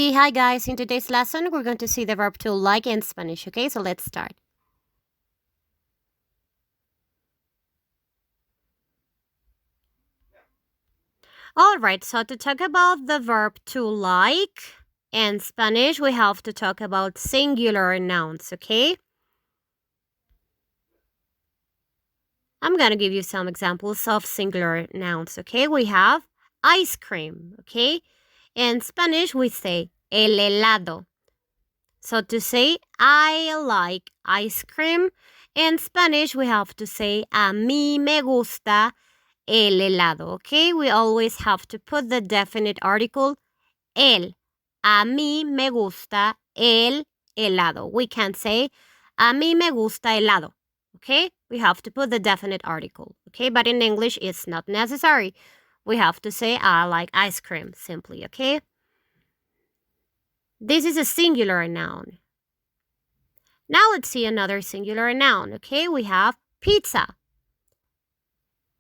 Hey, hi guys. In today's lesson, we're going to see the verb to like in Spanish, okay? So let's start. Alright, so to talk about the verb to like in Spanish, we have to talk about singular nouns, okay? I'm going to give you some examples of singular nouns, okay? We have ice cream, okay? In Spanish, we say el helado. So to say I like ice cream, in Spanish, we have to say a mí me gusta el helado, okay? We always have to put the definite article el. A mí me gusta el helado. We can say a mí me gusta helado, okay? We have to put the definite article, okay? But in English, it's not necessary. We have to say I like ice cream simply, okay? This is a singular noun. Now let's see another singular noun, okay? We have pizza.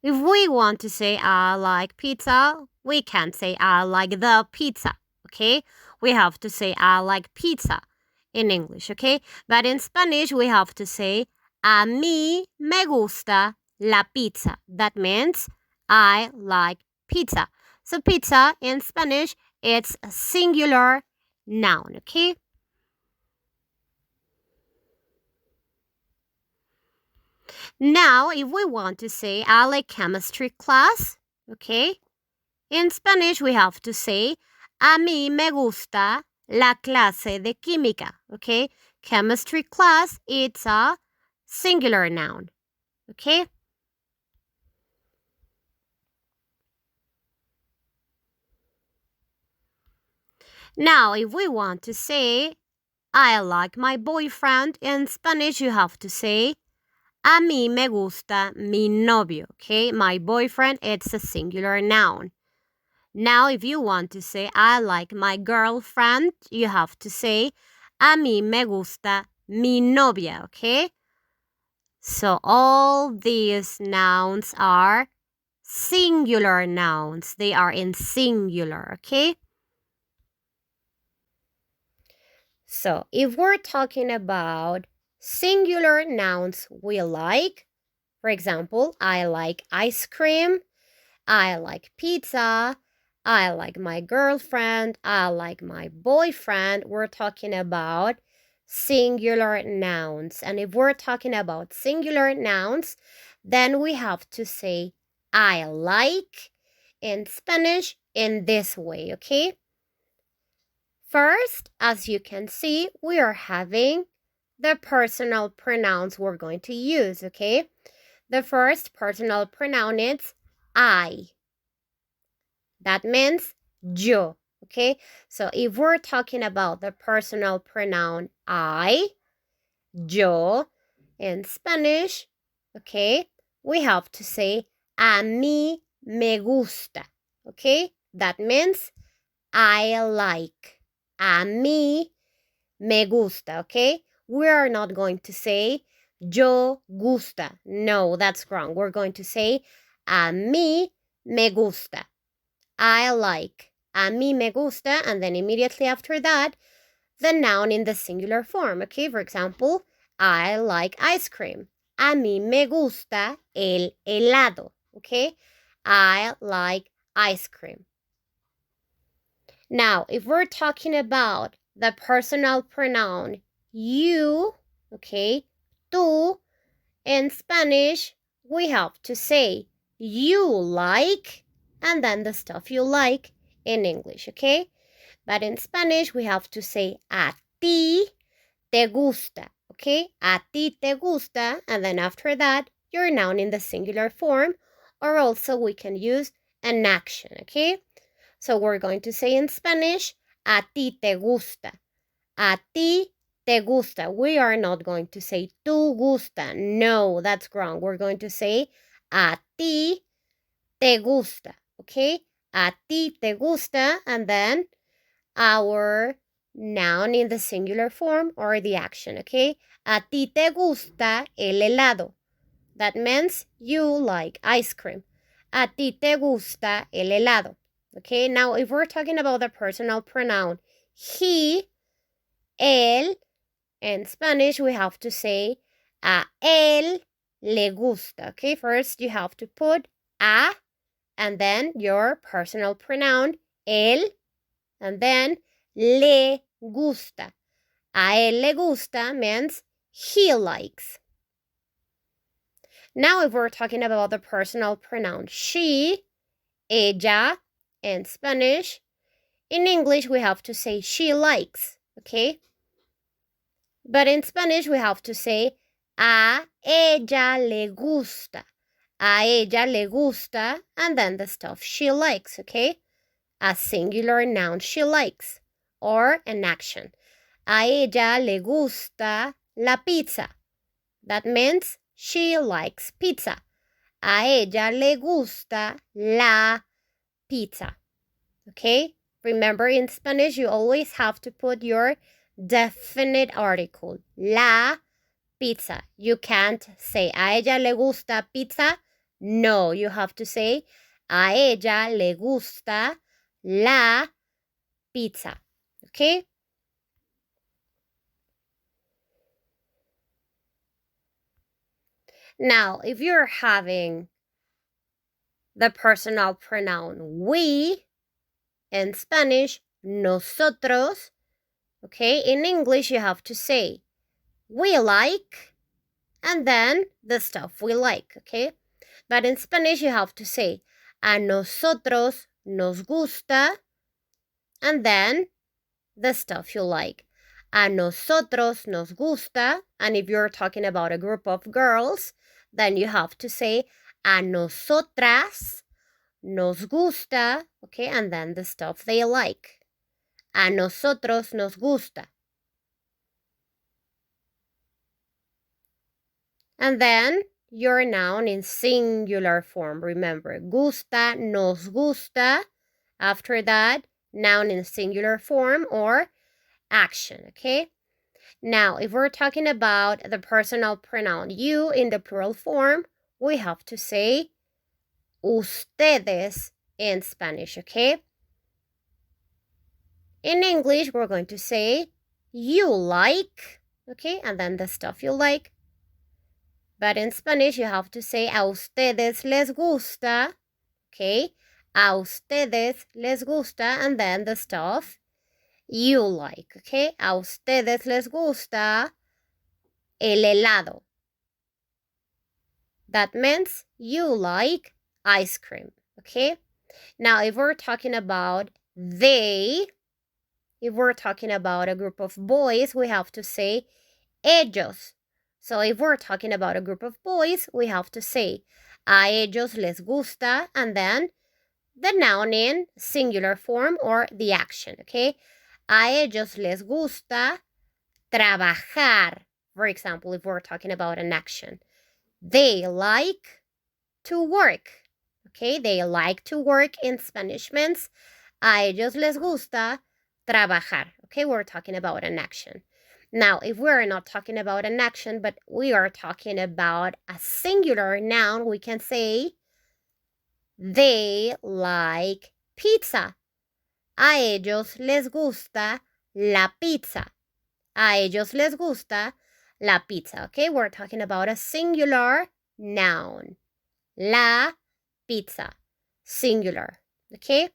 If we want to say I like pizza, we can't say I like the pizza, okay? We have to say I like pizza in English, okay? But in Spanish, we have to say a mí me gusta la pizza. That means I like pizza. So pizza in Spanish, it's a singular noun, okay? Now, if we want to say I like chemistry class, okay? In Spanish, we have to say a mí me gusta la clase de química, okay? Chemistry class, it's a singular noun, okay? Now, if we want to say I like my boyfriend, in Spanish, you have to say a mí me gusta mi novio, okay? My boyfriend, it's a singular noun. Now, if you want to say I like my girlfriend, you have to say a mí me gusta mi novia, okay? So all these nouns are singular nouns. They are in singular, okay? So if we're talking about singular nouns we like, for example, I like ice cream, I like pizza, I like my girlfriend, I like my boyfriend. We're talking about singular nouns. And if we're talking about singular nouns, then we have to say I like in Spanish in this way, okay? First, as you can see, we are having the personal pronouns we're going to use, okay? The first personal pronoun is I. That means yo, okay? So if we're talking about the personal pronoun I, yo, in Spanish, okay, we have to say a mí me gusta, okay? That means I like. A mí me gusta, okay? We are not going to say yo gusta. No, that's wrong. We're going to say a mí me gusta. I like. A mí me gusta, and then immediately after that, the noun in the singular form. Okay, for example, I like ice cream. A mí me gusta el helado. Okay, I like ice cream. Now, if we're talking about the personal pronoun you, okay, tú, in Spanish, we have to say you like, and then the stuff you like in English, okay? But in Spanish, we have to say a ti te gusta, okay? A ti te gusta, and then after that, your noun in the singular form, or also we can use an action, okay? So we're going to say in Spanish, a ti te gusta. A ti te gusta. We are not going to say tu gusta. No, that's wrong. We're going to say a ti te gusta. Okay? A ti te gusta. And then our noun in the singular form or the action. Okay? A ti te gusta el helado. That means you like ice cream. A ti te gusta el helado. Okay, now if we're talking about the personal pronoun he, él. In Spanish, we have to say a él le gusta. Okay, first you have to put a and then your personal pronoun él and then le gusta. A él le gusta means he likes. Now, if we're talking about the personal pronoun she, ella, in Spanish, in English we have to say she likes, okay? But in Spanish we have to say a ella le gusta. A ella le gusta, and then the stuff she likes, okay? A singular noun she likes, or an action. A ella le gusta la pizza. That means she likes pizza. A ella le gusta la pizza. Okay? Remember, in Spanish, you always have to put your definite article. La pizza. You can't say, a ella le gusta pizza. No, you have to say, a ella le gusta la pizza. Okay? Now, if you're having the personal pronoun we, in Spanish, nosotros, okay? In English, you have to say, we like, and then the stuff we like, okay? But in Spanish, you have to say, a nosotros nos gusta, and then the stuff you like. A nosotros nos gusta, and if you're talking about a group of girls, then you have to say, a nosotras nos gusta, okay, and then the stuff they like. A nosotros nos gusta. And then your noun in singular form. Remember, gusta, nos gusta. After that, noun in singular form or action, okay? Now, if we're talking about the personal pronoun you in the plural form, we have to say ustedes in Spanish, okay? In English, we're going to say you like, okay? And then the stuff you like. But in Spanish, you have to say a ustedes les gusta, okay? A ustedes les gusta, and then the stuff you like, okay? A ustedes les gusta el helado. That means you like ice cream, okay? Now, if we're talking about they, if we're talking about a group of boys, we have to say ellos. So if we're talking about a group of boys, we have to say a ellos les gusta, and then the noun in singular form or the action, okay? A ellos les gusta trabajar. For example, if we're talking about an action, they like to work, okay? They like to work in Spanish means a ellos les gusta trabajar, okay? We're talking about an action. Now, if we're not talking about an action, but we are talking about a singular noun, we can say they like pizza. A ellos les gusta la pizza. A ellos les gusta la pizza, okay? We're talking about a singular noun. La pizza, singular, okay?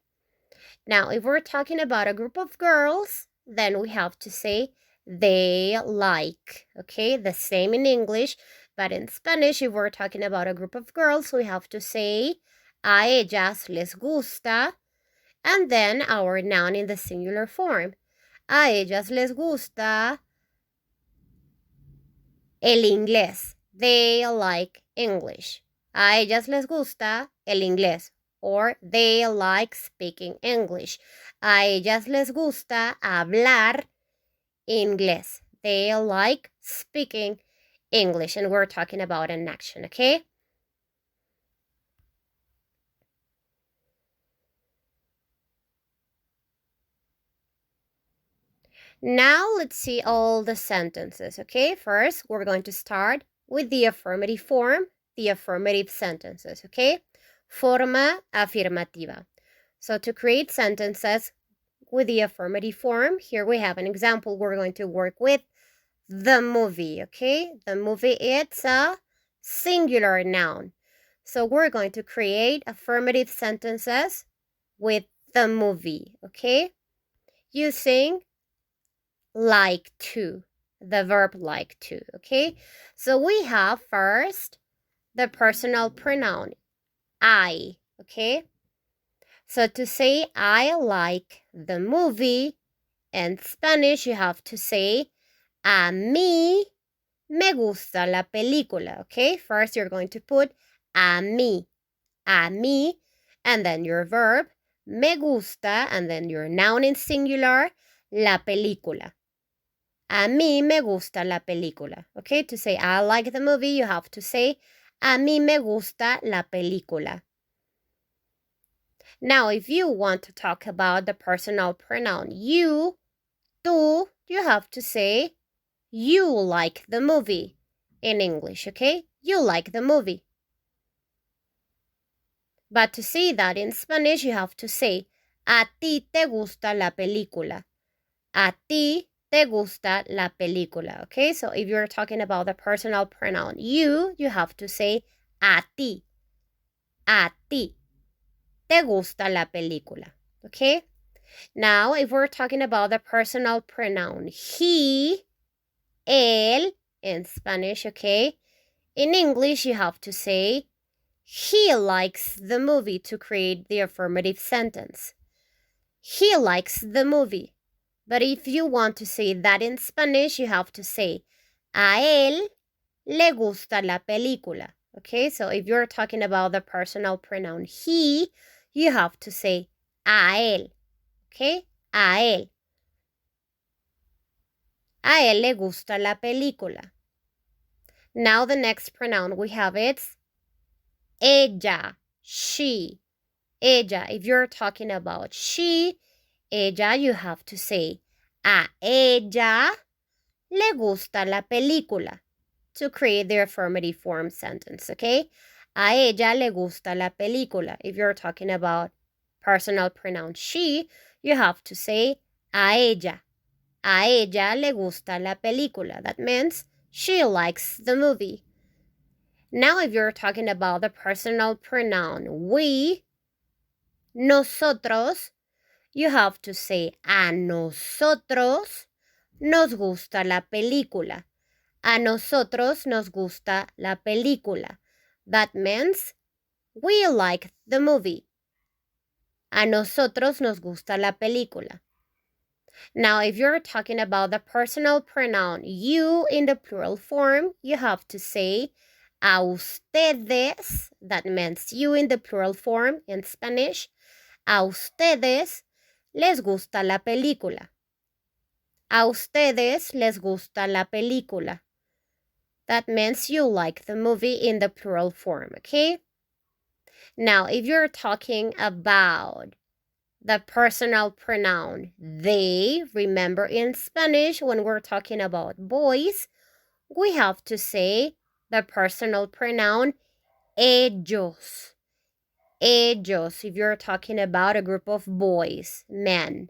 Now, if we're talking about a group of girls, then we have to say they like, okay? The same in English, but in Spanish, if we're talking about a group of girls, we have to say a ellas les gusta, and then our noun in the singular form. A ellas les gusta el inglés. They like English. A ellas les gusta el inglés. Or they like speaking English. A ellas les gusta hablar inglés. They like speaking English. And we're talking about an action, okay? Now let's see all the sentences, okay? First, we're going to start with the affirmative form, the affirmative sentences, okay? Forma afirmativa. So to create sentences, with the affirmative form. Here we have an example. We're going to work with the movie, okay? The movie, it's a singular noun. So we're going to create affirmative sentences with the movie, okay? Using like to, the verb like to, okay? So we have first the personal pronoun, I, okay? So to say I like the movie, in Spanish you have to say a mí me gusta la película, okay? First you're going to put a mí, and then your verb, me gusta, and then your noun in singular, la película. A mí me gusta la película, okay? To say I like the movie, you have to say a mí me gusta la película. Now, if you want to talk about the personal pronoun you, tú, you have to say you like the movie in English, okay? You like the movie. But to say that in Spanish, you have to say a ti te gusta la película. A ti te gusta la película, okay? So if you're talking about the personal pronoun you have to say a ti. A ti te gusta la película, okay? Now, if we're talking about the personal pronoun he, él, in Spanish, okay? In English, you have to say he likes the movie to create the affirmative sentence. He likes the movie. But if you want to say that in Spanish, you have to say a él le gusta la película. Okay, so if you're talking about the personal pronoun he, you have to say a él. Okay, a él. A él le gusta la película. Now the next pronoun we have it's ella, she. Ella, if you're talking about she, ella, you have to say a ella le gusta la película to create the affirmative form sentence, okay? A ella le gusta la película. If you're talking about personal pronoun she, you have to say a ella. A ella le gusta la película. That means she likes the movie. Now, if you're talking about the personal pronoun we, nosotros, you have to say a nosotros nos gusta la película. A nosotros nos gusta la película. That means we like the movie. A nosotros nos gusta la película. Now, if you're talking about the personal pronoun you in the plural form, you have to say a ustedes, that means you in the plural form in Spanish. A ustedes les gusta la película. A ustedes les gusta la película. That means you like the movie in the plural form, okay? Now, if you're talking about the personal pronoun they, remember in Spanish, when we're talking about boys, we have to say the personal pronoun ellos. Ellos, if you're talking about a group of boys, men.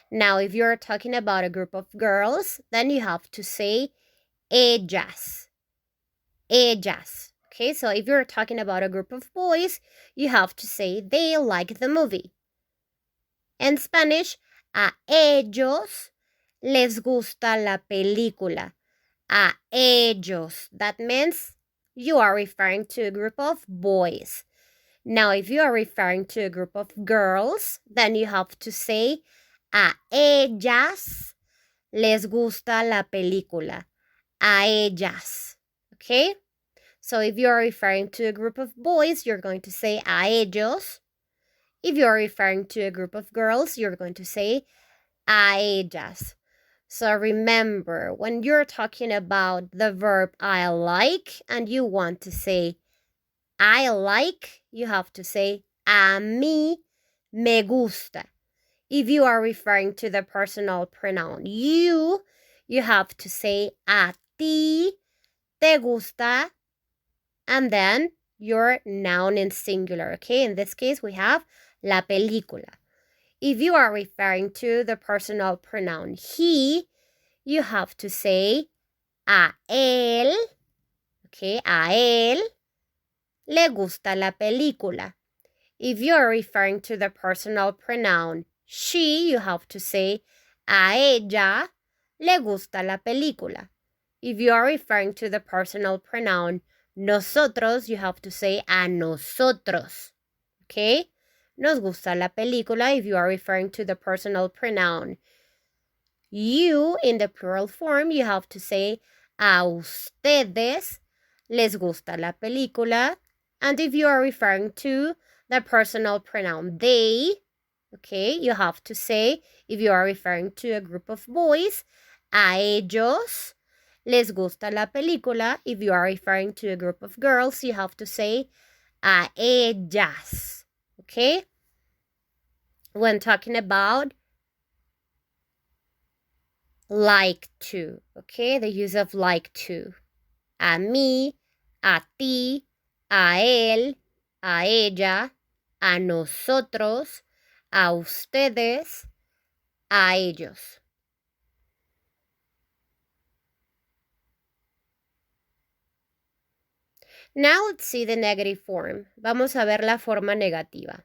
Now, if you're talking about a group of girls, then you have to say ellas. Ellas. Okay, so if you're talking about a group of boys, you have to say they like the movie. In Spanish, a ellos les gusta la película. A ellos. That means you are referring to a group of boys. Now, if you are referring to a group of girls, then you have to say a ellas les gusta la película. A ellas. Okay? So if you are referring to a group of boys, you're going to say a ellos. If you're referring to a group of girls, you're going to say a ellas. So remember, when you're talking about the verb I like and you want to say I like, you have to say a mí me gusta. If you are referring to the personal pronoun you have to say a ti te gusta, and then your noun in singular, okay? In this case, we have la película. If you are referring to the personal pronoun he, you have to say a él, okay, a él le gusta la película. If you are referring to the personal pronoun she, you have to say a ella le gusta la película. If you are referring to the personal pronoun nosotros, you have to say a nosotros. Okay? Nos gusta la película if you are referring to the personal pronoun you in the plural form, you have to say a ustedes les gusta la película. And if you are referring to the personal pronoun they, okay, you have to say, if you are referring to a group of boys, a ellos les gusta la película. If you are referring to a group of girls, you have to say a ellas, okay? When talking about like to, okay? The use of like to. A mí, a ti, a él, a ella, a nosotros, a ustedes, a ellos. Now let's see the negative form. Vamos a ver la forma negativa.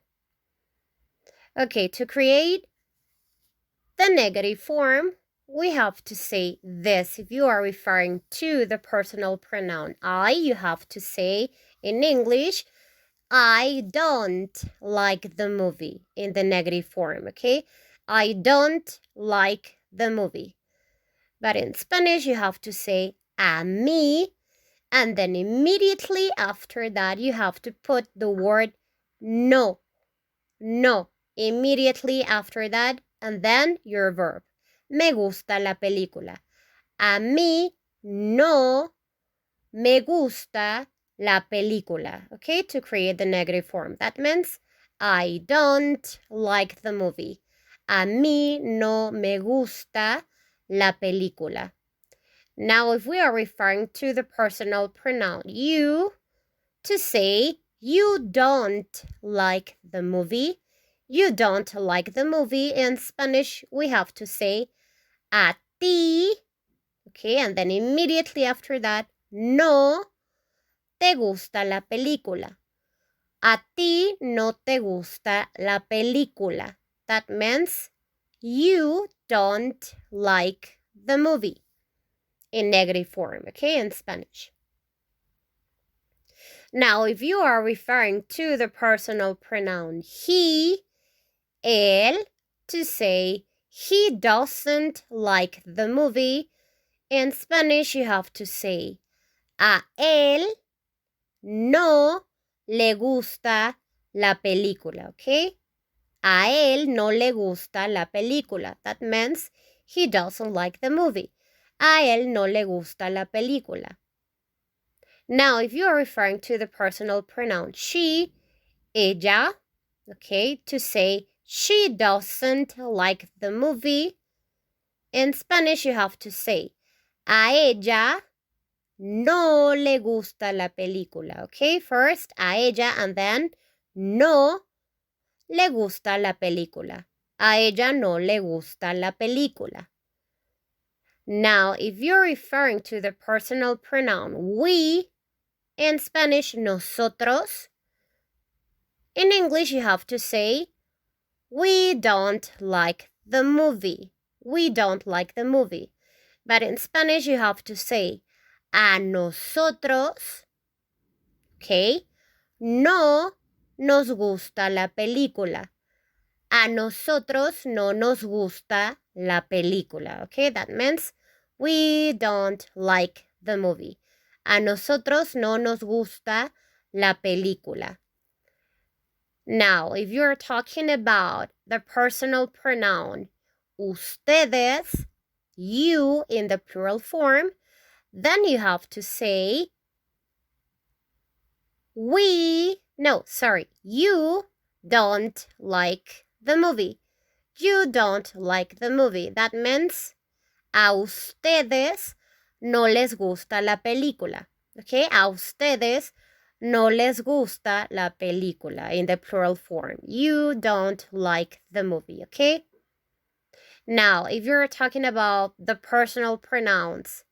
Okay, to create the negative form, we have to say this. If you are referring to the personal pronoun I, you have to say in English, I don't like the movie in the negative form, okay? I don't like the movie. But in Spanish, you have to say a mí, and then immediately after that, you have to put the word no. No. Immediately after that, and then your verb. Me gusta la película. A mí no me gusta la película. Okay, to create the negative form. That means I don't like the movie. A mí no me gusta la película. Now, if we are referring to the personal pronoun you, to say you don't like the movie, you don't like the movie, in Spanish, we have to say a ti, okay, and then immediately after that, no te gusta la película. A ti no te gusta la película. That means you don't like the movie in negative form, okay, in Spanish. Now, if you are referring to the personal pronoun he, él, to say he doesn't like the movie, in Spanish you have to say a él no le gusta la película, okay? A él no le gusta la película. That means he doesn't like the movie. A él no le gusta la película. Now, if you are referring to the personal pronoun she, ella, okay, to say she doesn't like the movie, in Spanish you have to say a ella no le gusta la película, okay? First, a ella, and then no le gusta la película. A ella no le gusta la película. Now, if you're referring to the personal pronoun we, in Spanish, nosotros, in English, you have to say, we don't like the movie. We don't like the movie. But in Spanish, you have to say, a nosotros, okay, no nos gusta la película. A nosotros no nos gusta la película, okay? That means we don't like the movie. A nosotros no nos gusta la película. Now, if you're talking about the personal pronoun ustedes, you in the plural form, then you have to say you don't like the movie. You don't like the movie. That means a ustedes no les gusta la película. Okay? A ustedes no les gusta la película in the plural form. You don't like the movie, okay? Now, if you're talking about the personal pronouns,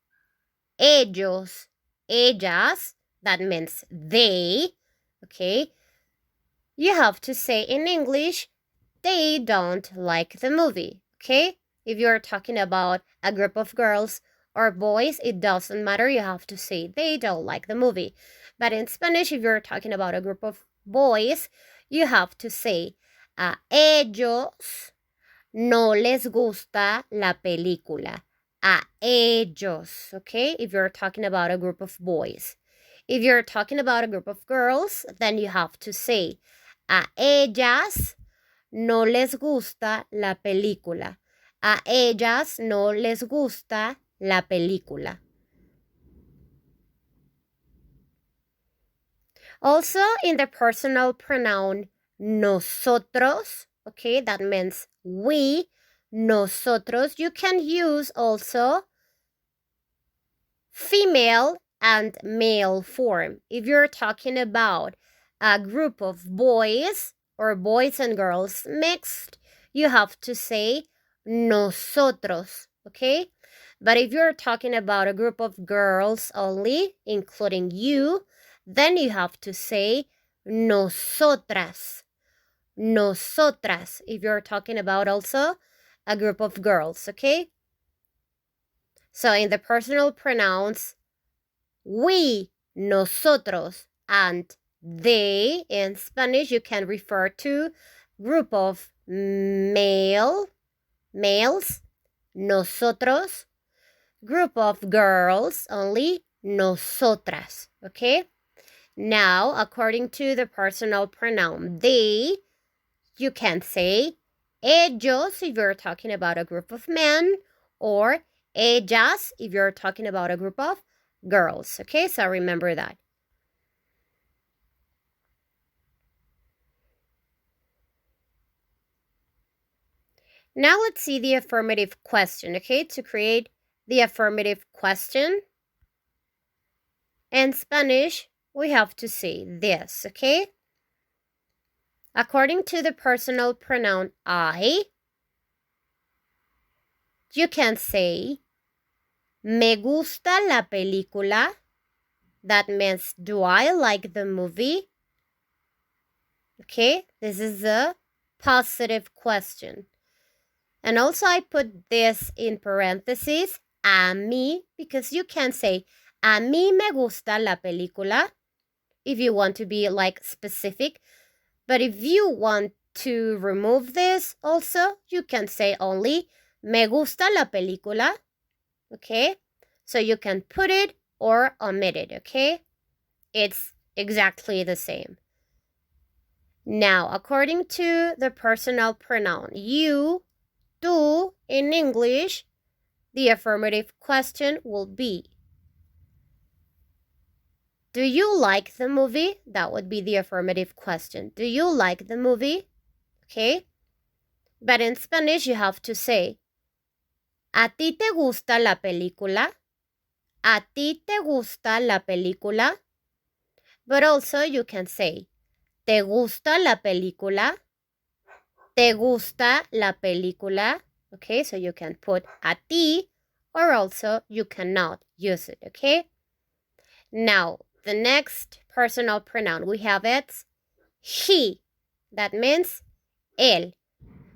ellos, ellas, that means they, okay? You have to say in English, they don't like the movie, okay? If you're talking about a group of girls or boys, it doesn't matter. You have to say they don't like the movie. But in Spanish, if you're talking about a group of boys, you have to say a ellos no les gusta la película. A ellos, okay? If you're talking about a group of boys. If you're talking about a group of girls, then you have to say a ellas no les gusta la película. A ellas no les gusta la película. Also, in the personal pronoun nosotros, okay, that means we, nosotros, you can use also female and male form. If you're talking about a group of boys or boys and girls mixed, you have to say nosotros, okay? But if you're talking about a group of girls only, including you, then you have to say nosotras. Nosotras, if you're talking about also a group of girls, okay? So in the personal pronouns, we, nosotros, and they, in Spanish, you can refer to group of males, nosotros, group of girls, only nosotras, okay? Now, according to the personal pronoun they, you can say ellos if you're talking about a group of men, or ellas if you're talking about a group of girls, okay? So remember that. Now let's see the affirmative question, okay? To create the affirmative question in Spanish, we have to say this, okay? According to the personal pronoun I, you can say me gusta la película. That means, do I like the movie? Okay, this is a positive question. And also I put this in parentheses, a mí, because you can say, a mí me gusta la película, if you want to be like specific. But if you want to remove this also, you can say only, me gusta la película, okay? So you can put it or omit it, okay? It's exactly the same. Now, according to the personal pronoun you, tú, in English, the affirmative question will be, do you like the movie? That would be the affirmative question. Do you like the movie? Okay? But in Spanish, you have to say, ¿a ti te gusta la película? ¿A ti te gusta la película? But also you can say, ¿te gusta la película? ¿Te gusta la película? Okay, so you can put a ti, or also you cannot use it, okay? Now, the next personal pronoun, we have it, he. That means él.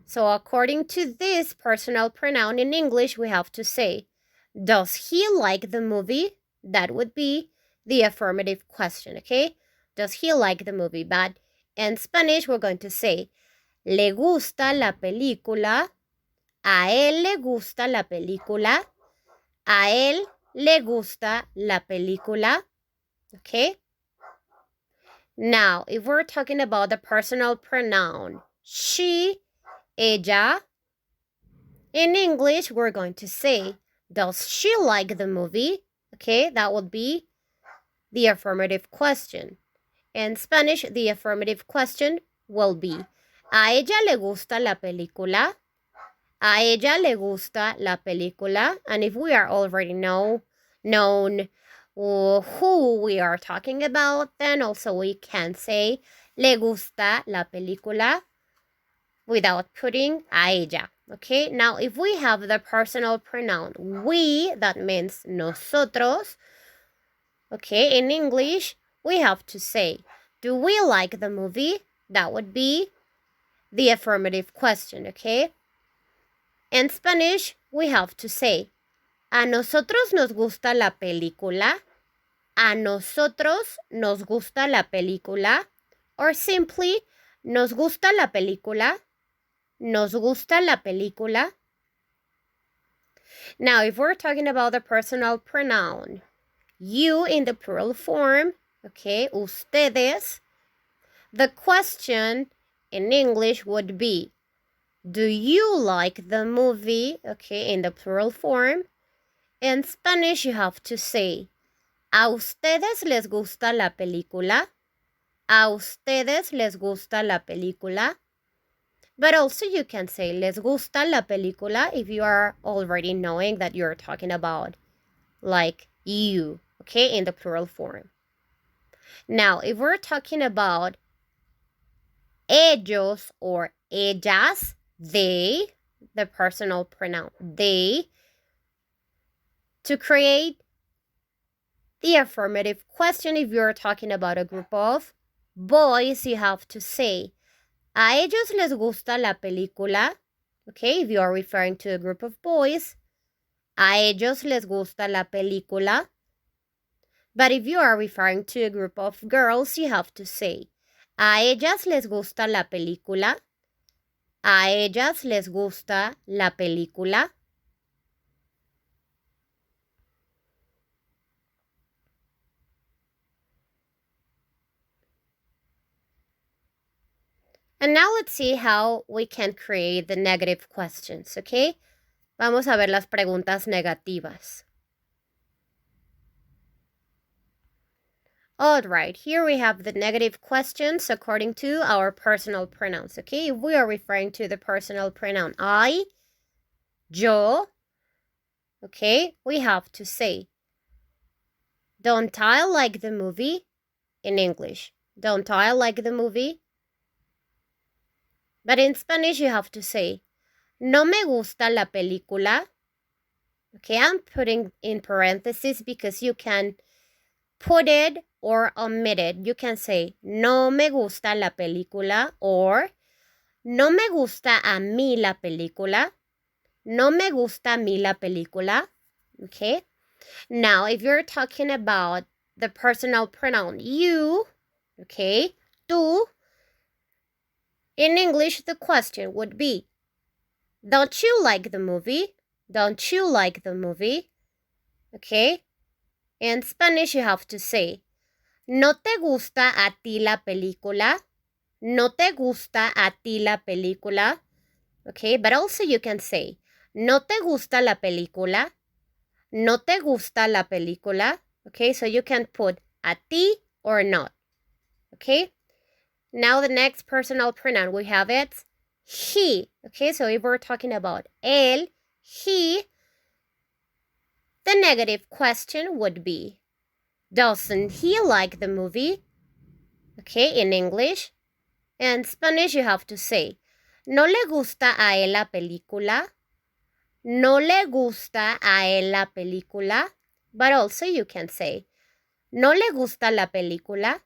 So according to this personal pronoun in English, we have to say, does he like the movie? That would be the affirmative question, okay? Does he like the movie? But in Spanish, we're going to say, ¿le gusta la película? ¿A él le gusta la película? ¿A él le gusta la película? Okay? Now, if we're talking about the personal pronoun she, ella, in English, we're going to say, does she like the movie? Okay, that would be the affirmative question. In Spanish, the affirmative question will be, ¿a ella le gusta la película? ¿A ella le gusta la película? And if we are already known who we are talking about, then also we can say le gusta la película without putting a ella. Okay, now if we have the personal pronoun we, that means nosotros. Okay, in English, we have to say, do we like the movie? That would be the affirmative question, okay? In Spanish, we have to say, a nosotros nos gusta la película. A nosotros nos gusta la película. Or simply, nos gusta la película. Nos gusta la película. Now, if we're talking about the personal pronoun, you in the plural form, okay, ustedes, the question in English would be, do you like the movie? Okay, in the plural form. In Spanish, you have to say, ¿a ustedes les gusta la película? ¿A ustedes les gusta la película? But also you can say, les gusta la película if you are already knowing that you're talking about, like, you, okay, in the plural form. Now, if we're talking about ellos or ellas, they, the personal pronoun they, to create the affirmative question, if you're talking about a group of boys, you have to say, ¿a ellos les gusta la película? Okay, if you are referring to a group of boys, ¿a ellos les gusta la película? But if you are referring to a group of girls, you have to say, ¿a ellas les gusta la película? ¿A ellas les gusta la película? And now let's see how we can create the negative questions, okay? Vamos a ver las preguntas negativas. All right, here we have the negative questions according to our personal pronouns, okay? If we are referring to the personal pronoun I, yo, okay, we have to say, don't I like the movie? In English, don't I like the movie? But in Spanish, you have to say, no me gusta la película. Okay, I'm putting in parentheses because you can put it or omit it. You can say, no me gusta la película, or no me gusta a mí la película. No me gusta a mí la película. Okay, now if you're talking about the personal pronoun you, okay, tú, in English, the question would be, don't you like the movie? Don't you like the movie? Okay? In Spanish, you have to say, ¿no te gusta a ti la película? ¿No te gusta a ti la película? Okay? But also you can say, ¿no te gusta la película? ¿No te gusta la película? Okay? So you can put a ti or not. Okay? Now the next personal pronoun, we have it, he. Okay, so if we're talking about él, he, the negative question would be, doesn't he like the movie? Okay, in English. In Spanish, you have to say, ¿no le gusta a él la película? ¿No le gusta a él la película? But also you can say, ¿no le gusta la película?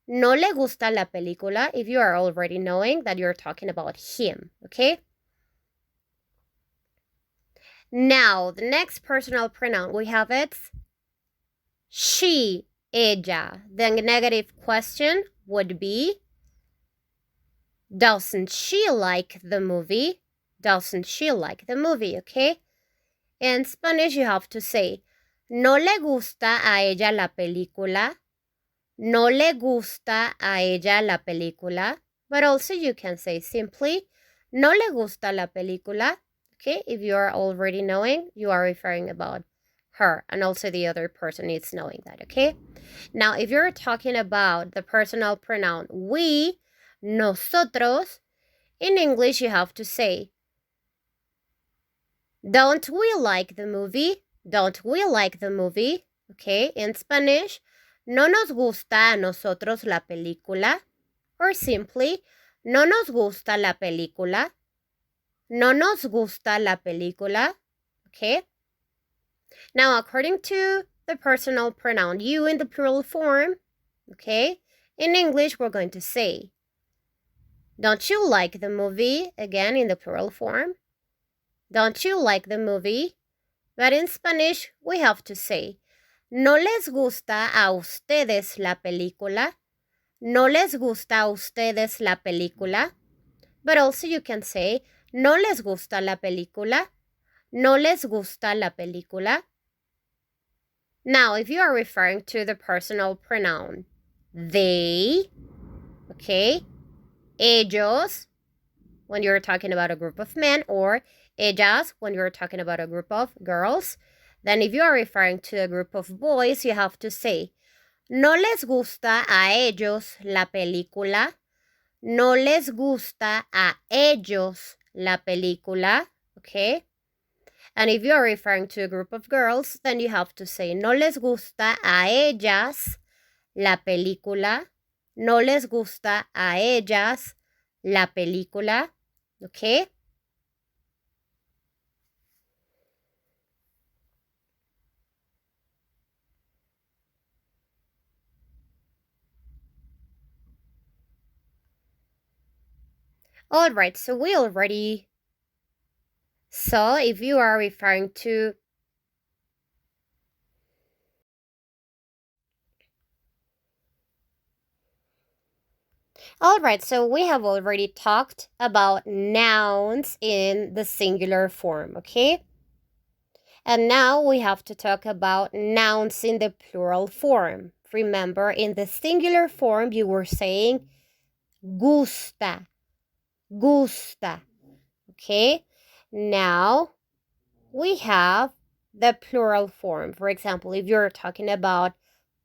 No le gusta la película if you are already knowing that you're talking about him, okay? Now, the next personal pronoun, we have it, she, ella. The negative question would be, doesn't she like the movie? Doesn't she like the movie, okay? In Spanish, you have to say, ¿no le gusta a ella la película? No le gusta a ella la película. But also you can say simply, no le gusta la película. Okay, if you are already knowing, you are referring about her. And also the other person is knowing that, okay? Now, if you're talking about the personal pronoun we, nosotros, in English you have to say, don't we like the movie? Don't we like the movie? Okay, in Spanish, no nos gusta a nosotros la película, or simply, no nos gusta la película. No nos gusta la película. Okay. Now, according to the personal pronoun you in the plural form, okay, in English, we're going to say, don't you like the movie? Again, in the plural form. Don't you like the movie? But in Spanish, we have to say, ¿no les gusta a ustedes la película? ¿No les gusta a ustedes la película? But also you can say, ¿no les gusta la película? ¿No les gusta la película? Now, if you are referring to the personal pronoun they, okay, ellos, when you're talking about a group of men, or ellas, when you're talking about a group of girls, then if you are referring to a group of boys, you have to say, ¿no les gusta a ellos la película? ¿No les gusta a ellos la película? Okay? And if you are referring to a group of girls, then you have to say, ¿no les gusta a ellas la película? ¿No les gusta a ellas la película? Okay? All right, so we already saw if you are referring to All right, so we have already talked about nouns in the singular form, okay? And now we have to talk about nouns in the plural form. Remember, in the singular form, you were saying gusta, gusta, okay? Now we have the plural form. For example, if you're talking about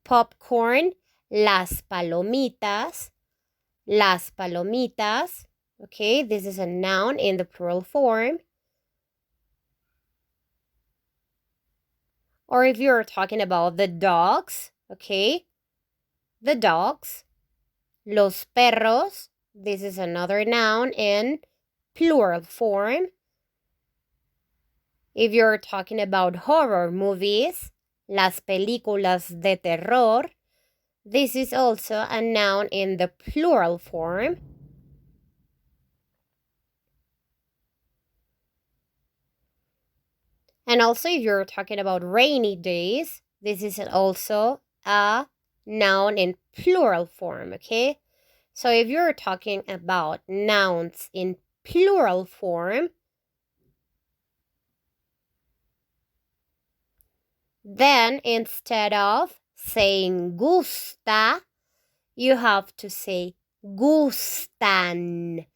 popcorn, las palomitas, las palomitas. Okay, this is a noun in the plural form. Or if you're talking about the dogs, okay, the dogs. Los perros, this is another noun in plural form. If you're talking about horror movies, las películas de terror, this is also a noun in the plural form. And also, if you're talking about rainy days, this is also a noun in plural form, okay? So if you're talking about nouns in plural form, then instead of saying gusta, you have to say gustan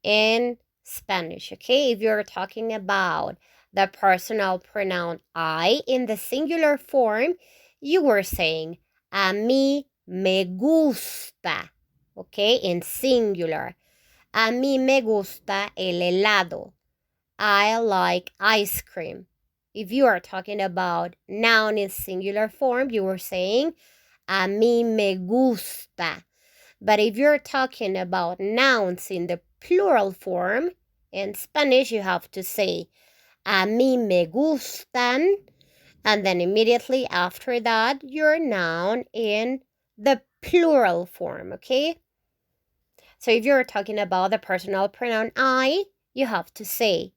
in Spanish, okay? If you're talking about the personal pronoun I in the singular form, you were saying a mí me gusta, okay? In singular. A mí me gusta el helado. I like ice cream. If you are talking about noun in singular form, you were saying a mí me gusta. But if you're talking about nouns in the plural form, in Spanish, you have to say, a mí me gustan, and then immediately after that, your noun in the plural form, okay? So if you're talking about the personal pronoun I, you have to say,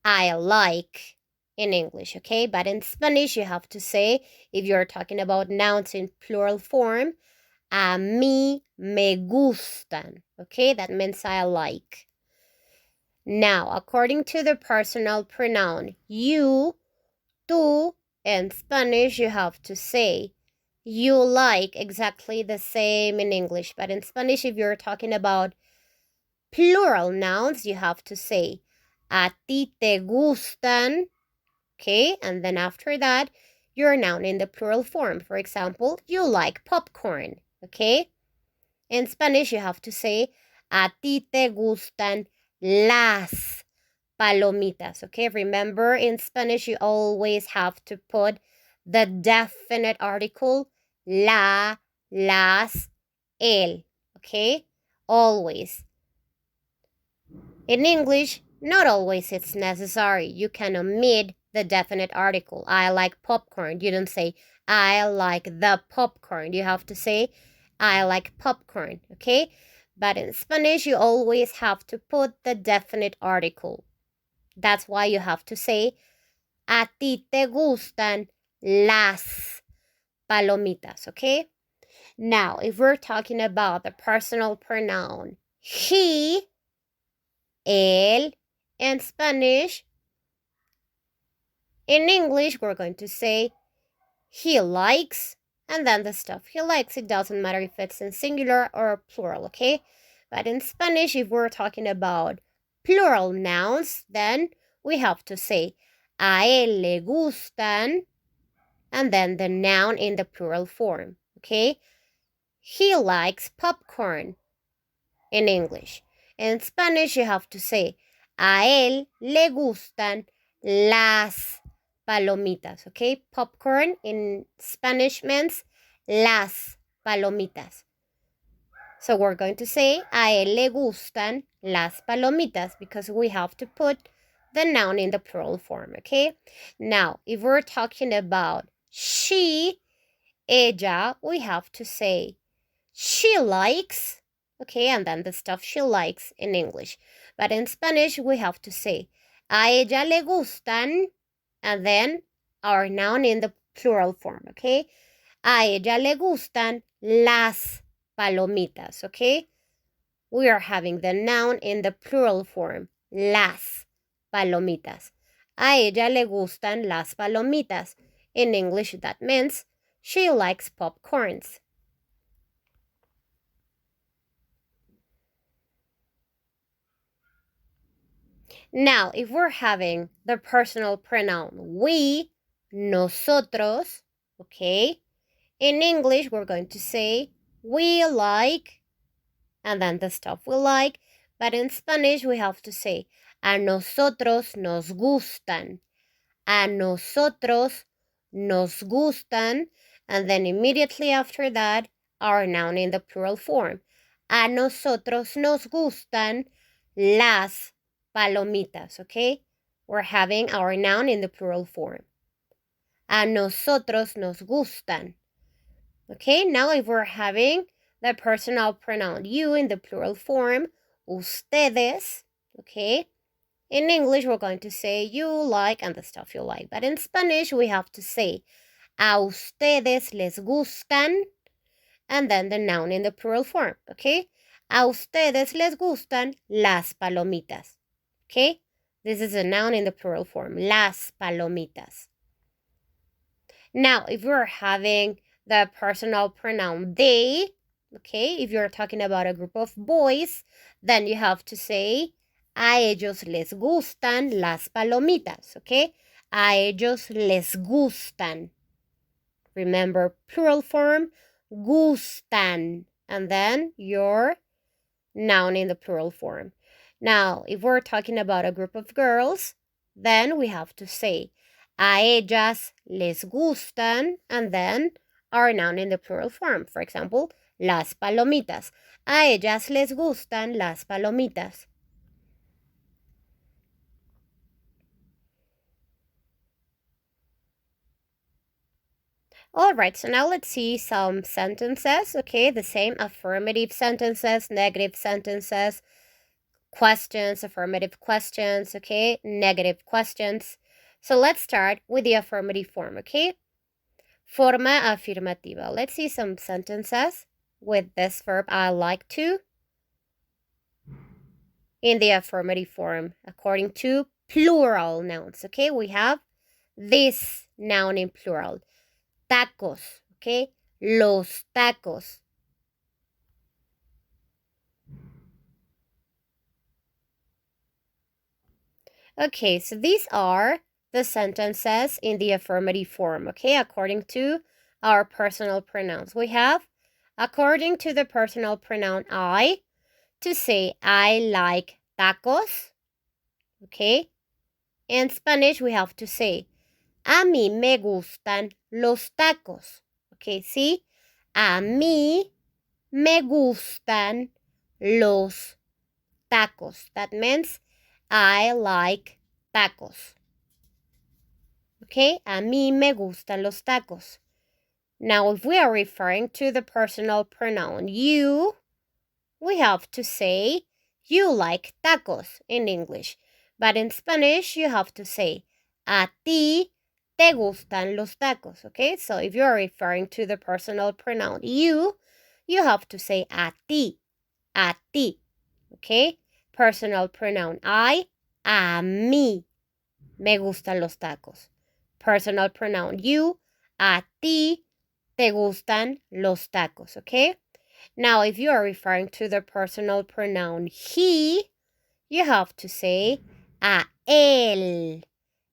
I like in English, okay? But in Spanish, you have to say, if you're talking about nouns in plural form, a mí me gustan, okay? That means I like. Now, according to the personal pronoun you, tú, in Spanish, you have to say you like exactly the same in English. But in Spanish, if you're talking about plural nouns, you have to say a ti te gustan, okay? And then after that, your noun in the plural form. For example, you like popcorn, okay? In Spanish, you have to say, a ti te gustan las palomitas, okay? Remember, in Spanish, you always have to put the definite article, la, las, el, okay? Always. In English, not always it's necessary. You can omit the definite article. I like popcorn. You don't say, I like the popcorn. You have to say, I like popcorn, okay? But in Spanish, you always have to put the definite article. That's why you have to say, a ti te gustan las palomitas, okay? Now, if we're talking about the personal pronoun he, él, in Spanish, in English, we're going to say he likes, and then the stuff he likes. It doesn't matter if it's in singular or plural, okay? But in Spanish, if we're talking about plural nouns, then we have to say a él le gustan, and then the noun in the plural form, okay? He likes popcorn in English. In Spanish, you have to say, a él le gustan las palomitas, okay? Popcorn in Spanish means las palomitas. So we're going to say, a él le gustan las palomitas because we have to put the noun in the plural form, okay? Now, if we're talking about she, ella, we have to say, she likes, okay, and then the stuff she likes in English. But in Spanish, we have to say, a ella le gustan, and then our noun in the plural form, okay? A ella le gustan las palomitas, okay? We are having the noun in the plural form, las palomitas. A ella le gustan las palomitas. In English, that means she likes popcorns. Now, if we're having the personal pronoun we, nosotros, okay? In English, we're going to say we like, and then the stuff we like. But in Spanish, we have to say a nosotros nos gustan. A nosotros nos gustan. And then immediately after that, our noun in the plural form. A nosotros nos gustan las palomitas, okay? We're having our noun in the plural form. A nosotros nos gustan. Okay, now if we're having the personal pronoun you in the plural form, ustedes, okay? In English, we're going to say you like and the stuff you like. But in Spanish, we have to say a ustedes les gustan, and then the noun in the plural form, okay? A ustedes les gustan las palomitas, okay? This is a noun in the plural form, las palomitas. Now, if we're having the personal pronoun they, okay, if you're talking about a group of boys, then you have to say, a ellos les gustan las palomitas, okay? A ellos les gustan. Remember, plural form, gustan, and then your noun in the plural form. Now, if we're talking about a group of girls, then we have to say, a ellas les gustan, and then our noun in the plural form. For example, las palomitas. A ellas les gustan las palomitas. All right, so now let's see some sentences, okay? The same affirmative sentences, negative sentences, questions, affirmative questions, okay? Negative questions. So let's start with the affirmative form, okay? Forma afirmativa. Let's see some sentences with this verb, I like to, in the affirmative form, according to plural nouns, okay? We have this noun in plural, tacos, okay? Los tacos. Okay, so these are the sentences in the affirmative form, okay, according to our personal pronouns. We have, according to the personal pronoun I, to say I like tacos, okay? In Spanish, we have to say A mí me gustan los tacos. Okay, see? A mí me gustan los tacos. That means I like tacos. Okay, a mí me gustan los tacos. Now, if we are referring to the personal pronoun you, we have to say you like tacos in English. But in Spanish, you have to say a ti te gustan los tacos. Okay, so if you are referring to the personal pronoun you have to say a ti. Okay, personal pronoun I, a mí me gustan los tacos. Personal pronoun you, a ti te gustan los tacos, okay? Now, if you are referring to the personal pronoun he, you have to say a él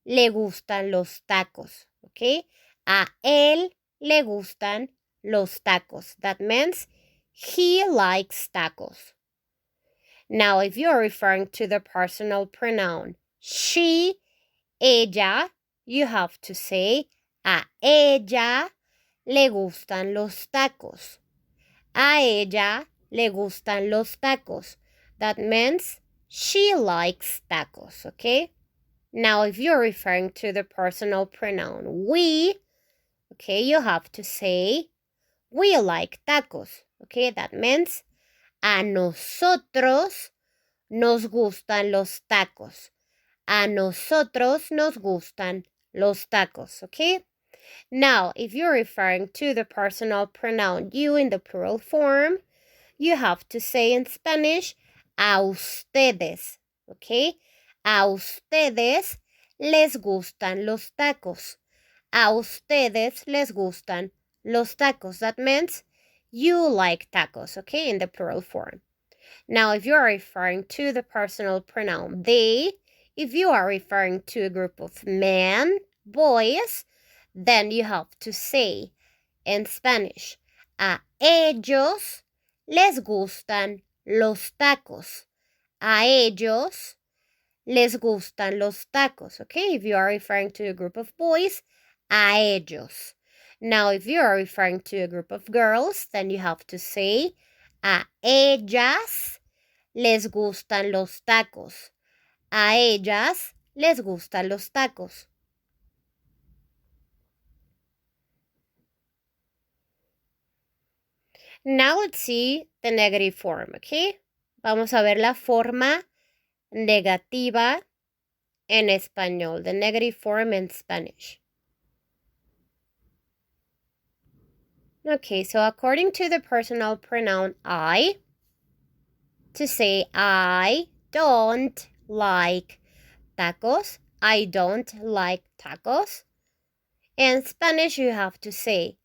le gustan los tacos, okay? A él le gustan los tacos. That means he likes tacos. Now, if you are referring to the personal pronoun she, ella, you have to say a ella le gustan los tacos. A ella le gustan los tacos. That means she likes tacos, okay? Now, if you're referring to the personal pronoun we, okay, you have to say we like tacos, okay? That means a nosotros nos gustan los tacos. A nosotros nos gustan los tacos, okay? Now, if you're referring to the personal pronoun you in the plural form, you have to say in Spanish, a ustedes, okay? A ustedes les gustan los tacos. A ustedes les gustan los tacos. That means you like tacos, okay, in the plural form. Now, if you are referring to the personal pronoun they, if you are referring to a group of men, boys, then you have to say in Spanish, a ellos les gustan los tacos. A ellos les gustan los tacos, okay? If you are referring to a group of boys, a ellos. Now, if you are referring to a group of girls, then you have to say, a ellas les gustan los tacos. A ellas les gustan los tacos. Now let's see the negative form, okay? Vamos a ver la forma negativa en español, the negative form in Spanish. Okay, so according to the personal pronoun I, to say I don't like tacos, I don't like tacos. In Spanish, you have to say,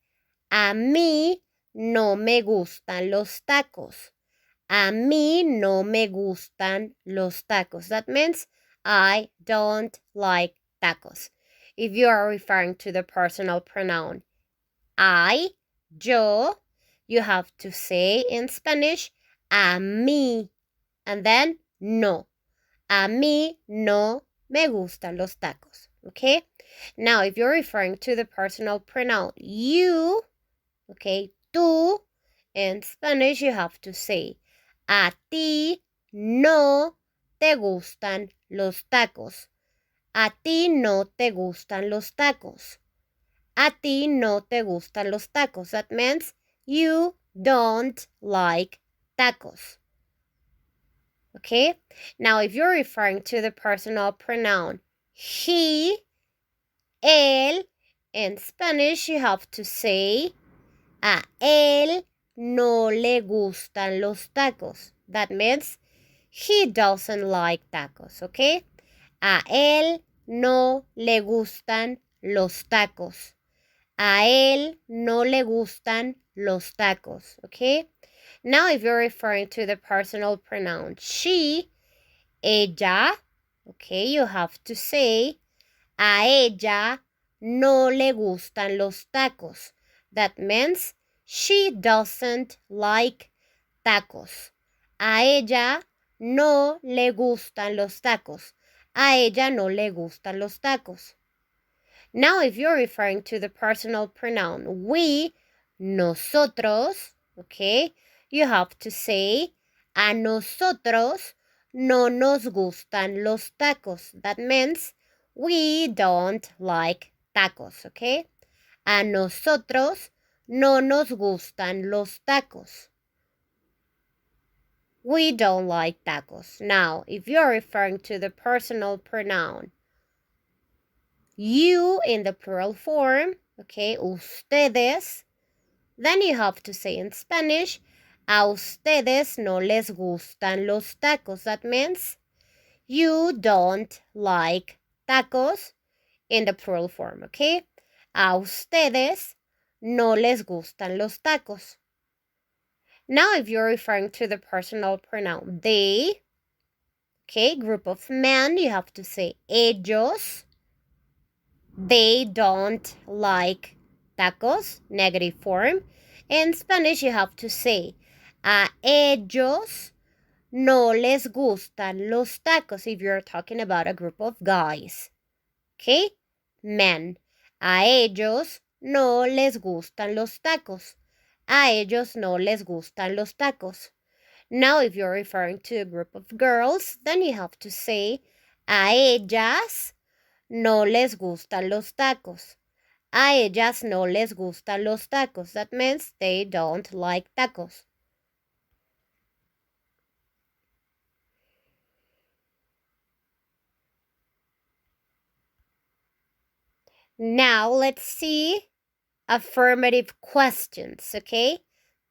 a mí no me gustan los tacos. A mí no me gustan los tacos. That means I don't like tacos. If you are referring to the personal pronoun I, yo, you have to say in Spanish, a mí, and then no. A mí no me gustan los tacos. Okay? Now, if you're referring to the personal pronoun you, okay, tú, in Spanish, you have to say, a ti no te gustan los tacos. A ti no te gustan los tacos. A ti no te gustan los tacos. That means you don't like tacos. Okay? Now, if you're referring to the personal pronoun he, él, in Spanish, you have to say, a él no le gustan los tacos. That means he doesn't like tacos, okay? A él no le gustan los tacos. A él no le gustan los tacos, okay? Now, if you're referring to the personal pronoun she, ella, okay, you have to say, a ella no le gustan los tacos. That means she doesn't like tacos. A ella no le gustan los tacos. A ella no le gustan los tacos. Now, if you're referring to the personal pronoun we, nosotros, okay, you have to say, a nosotros no nos gustan los tacos. That means we don't like tacos, okay? A nosotros no nos gustan los tacos. We don't like tacos. Now, if you're referring to the personal pronoun you in the plural form, okay, ustedes, then you have to say in Spanish, a ustedes no les gustan los tacos. That means you don't like tacos in the plural form, okay? A ustedes no les gustan los tacos. Now, if you're referring to the personal pronoun they, okay, group of men, you have to say ellos. They don't like tacos, negative form. In Spanish, you have to say, a ellos no les gustan los tacos if you're talking about a group of guys. Okay? Men. A ellos no les gustan los tacos. A ellos no les gustan los tacos. Now, if you're referring to a group of girls, then you have to say, a ellas no les gustan los tacos. A ellas no les gustan los tacos. That means they don't like tacos. Now, let's see affirmative questions, okay?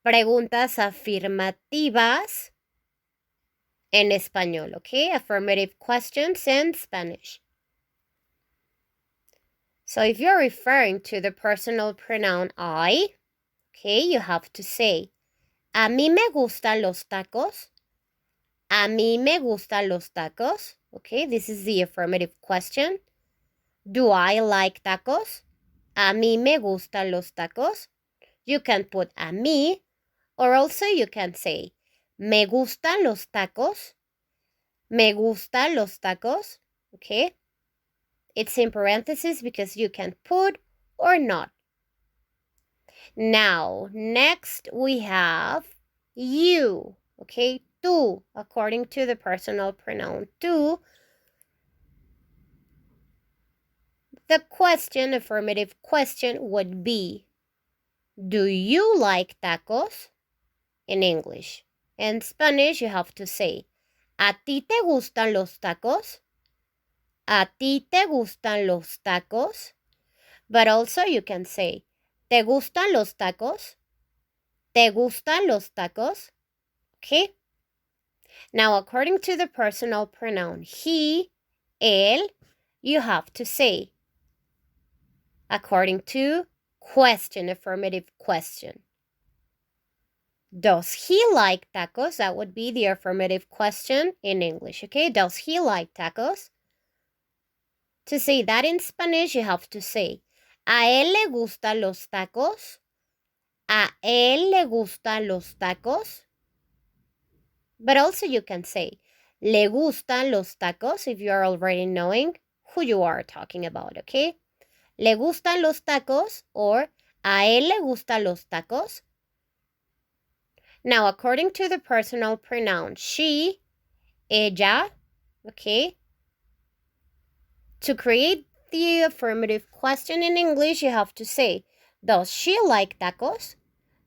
Preguntas afirmativas en español, okay? Affirmative questions in Spanish. So if you're referring to the personal pronoun I, okay, you have to say, a mí me gustan los tacos. A mí me gustan los tacos. Okay, this is the affirmative question. Do I like tacos? A mí me gustan los tacos. You can put a mí, or also you can say, me gustan los tacos. Me gustan los tacos. Okay, it's in parentheses because you can put or not. Now, next we have you, okay, tú, according to the personal pronoun tú. The question, affirmative question, would be, do you like tacos? In English. In Spanish, you have to say, ¿a ti te gustan los tacos? ¿A ti te gustan los tacos? But also you can say, ¿te gustan los tacos? ¿Te gustan los tacos? Okay? Now, according to the personal pronoun he, él, you have to say, according to question, affirmative question. Does he like tacos? That would be the affirmative question in English, okay? Does he like tacos? To say that in Spanish, you have to say, ¿a él le gustan los tacos? ¿A él le gustan los tacos? But also you can say, ¿le gustan los tacos? If you're already knowing who you are talking about, okay? ¿Le gustan los tacos? Or, ¿a él le gustan los tacos? Now, according to the personal pronoun she, ella, okay? To create the affirmative question in English, you have to say, does she like tacos?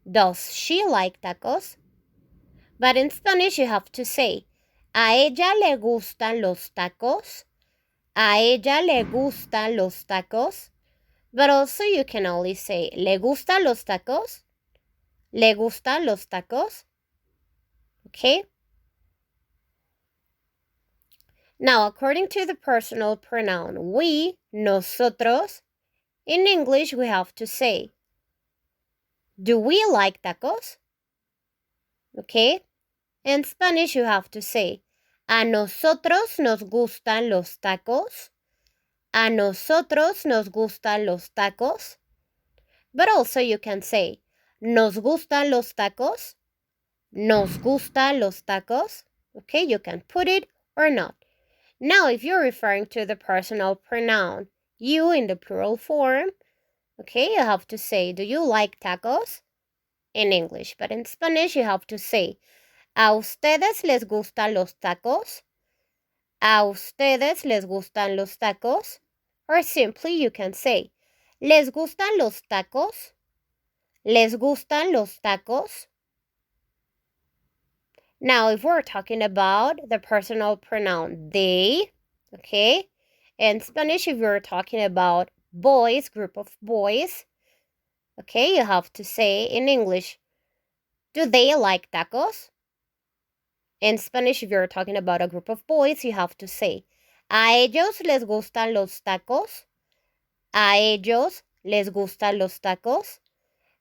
Does she like tacos? But in Spanish, you have to say, ¿a ella le gustan los tacos? ¿A ella le gustan los tacos? But also you can only say, ¿le gustan los tacos? ¿Le gustan los tacos? Okay? Now, according to the personal pronoun we, nosotros, in English we have to say, do we like tacos? Okay? In Spanish you have to say, ¿a nosotros nos gustan los tacos? ¿A nosotros nos gustan los tacos? But also you can say, ¿nos gustan los tacos? ¿Nos gustan los tacos? Okay, you can put it or not. Now, if you're referring to the personal pronoun You in the plural form. Okay, you have to say, do you like tacos? In English, but in Spanish you have to say, ¿a ustedes les gustan los tacos? ¿A ustedes les gustan los tacos? Or simply you can say, ¿les gustan los tacos? ¿Les gustan los tacos? Now, if we're talking about the personal pronoun they, okay? In Spanish, if you're talking about boys, group of boys, okay, you have to say in English, do they like tacos? In Spanish, if you're talking about a group of boys, you have to say, ¿a ellos les gustan los tacos? ¿A ellos les gustan los tacos?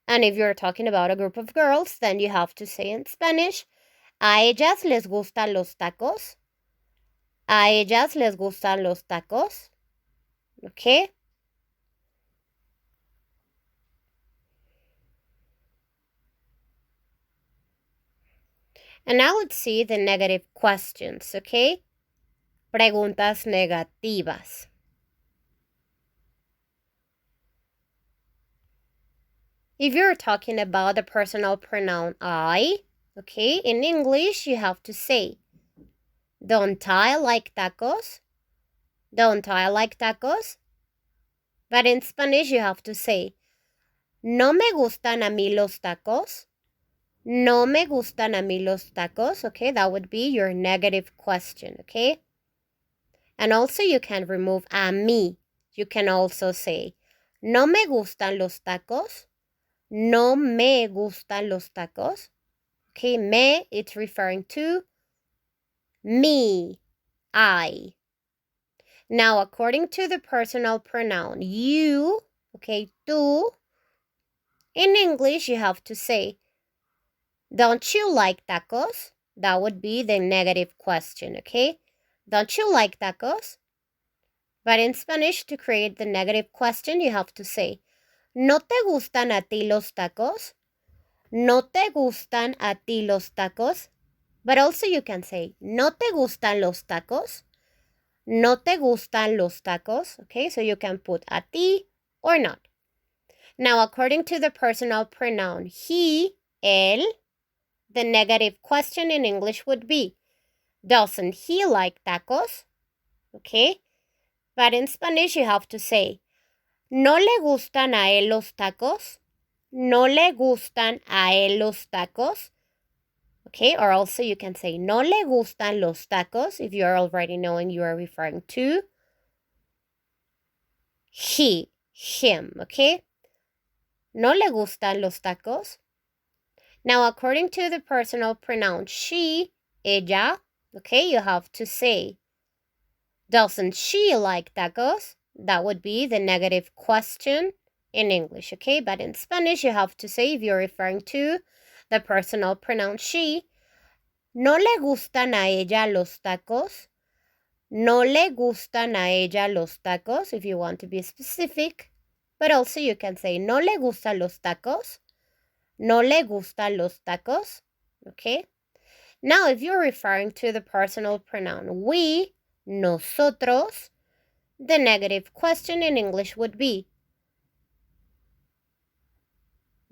And if you're talking about a group of girls, then you have to say in Spanish, ¿a ellas les gustan los tacos? ¿A ellas les gustan los tacos? Okay? And now let's see the negative questions, okay? Preguntas negativas. If you're talking about the personal pronoun I, okay, in English you have to say, don't I like tacos? Don't I like tacos? But in Spanish you have to say, no me gustan a mí los tacos. No me gustan a mí los tacos. Okay, that would be your negative question, okay? And also you can remove a mí. You can also say, no me gustan los tacos. No me gustan los tacos. Okay, me, it's referring to me, I. Now, according to the personal pronoun you, okay, tú, in English you have to say, don't you like tacos? That would be the negative question, okay? Don't you like tacos? But in Spanish, to create the negative question, you have to say, ¿no te gustan a ti los tacos? ¿No te gustan a ti los tacos? But also you can say, ¿no te gustan los tacos? ¿No te gustan los tacos? Okay, so you can put a ti or not. Now, according to the personal pronoun he, él, the negative question in English would be, doesn't he like tacos? Okay, but in Spanish you have to say, ¿no le gustan a él los tacos? ¿No le gustan a él los tacos? Okay, or also you can say, ¿no le gustan los tacos? If you're already knowing you are referring to he, him, okay? ¿No le gustan los tacos? Now, according to the personal pronoun she, ella, okay, you have to say, doesn't she like tacos? That would be the negative question in English, okay? But in Spanish, you have to say, if you're referring to the personal pronoun she, ¿no le gustan a ella los tacos? ¿No le gustan a ella los tacos? If you want to be specific. But also you can say, ¿no le gustan los tacos? ¿No le gustan los tacos? Okay? Now, if you're referring to the personal pronoun we, nosotros, the negative question in English would be,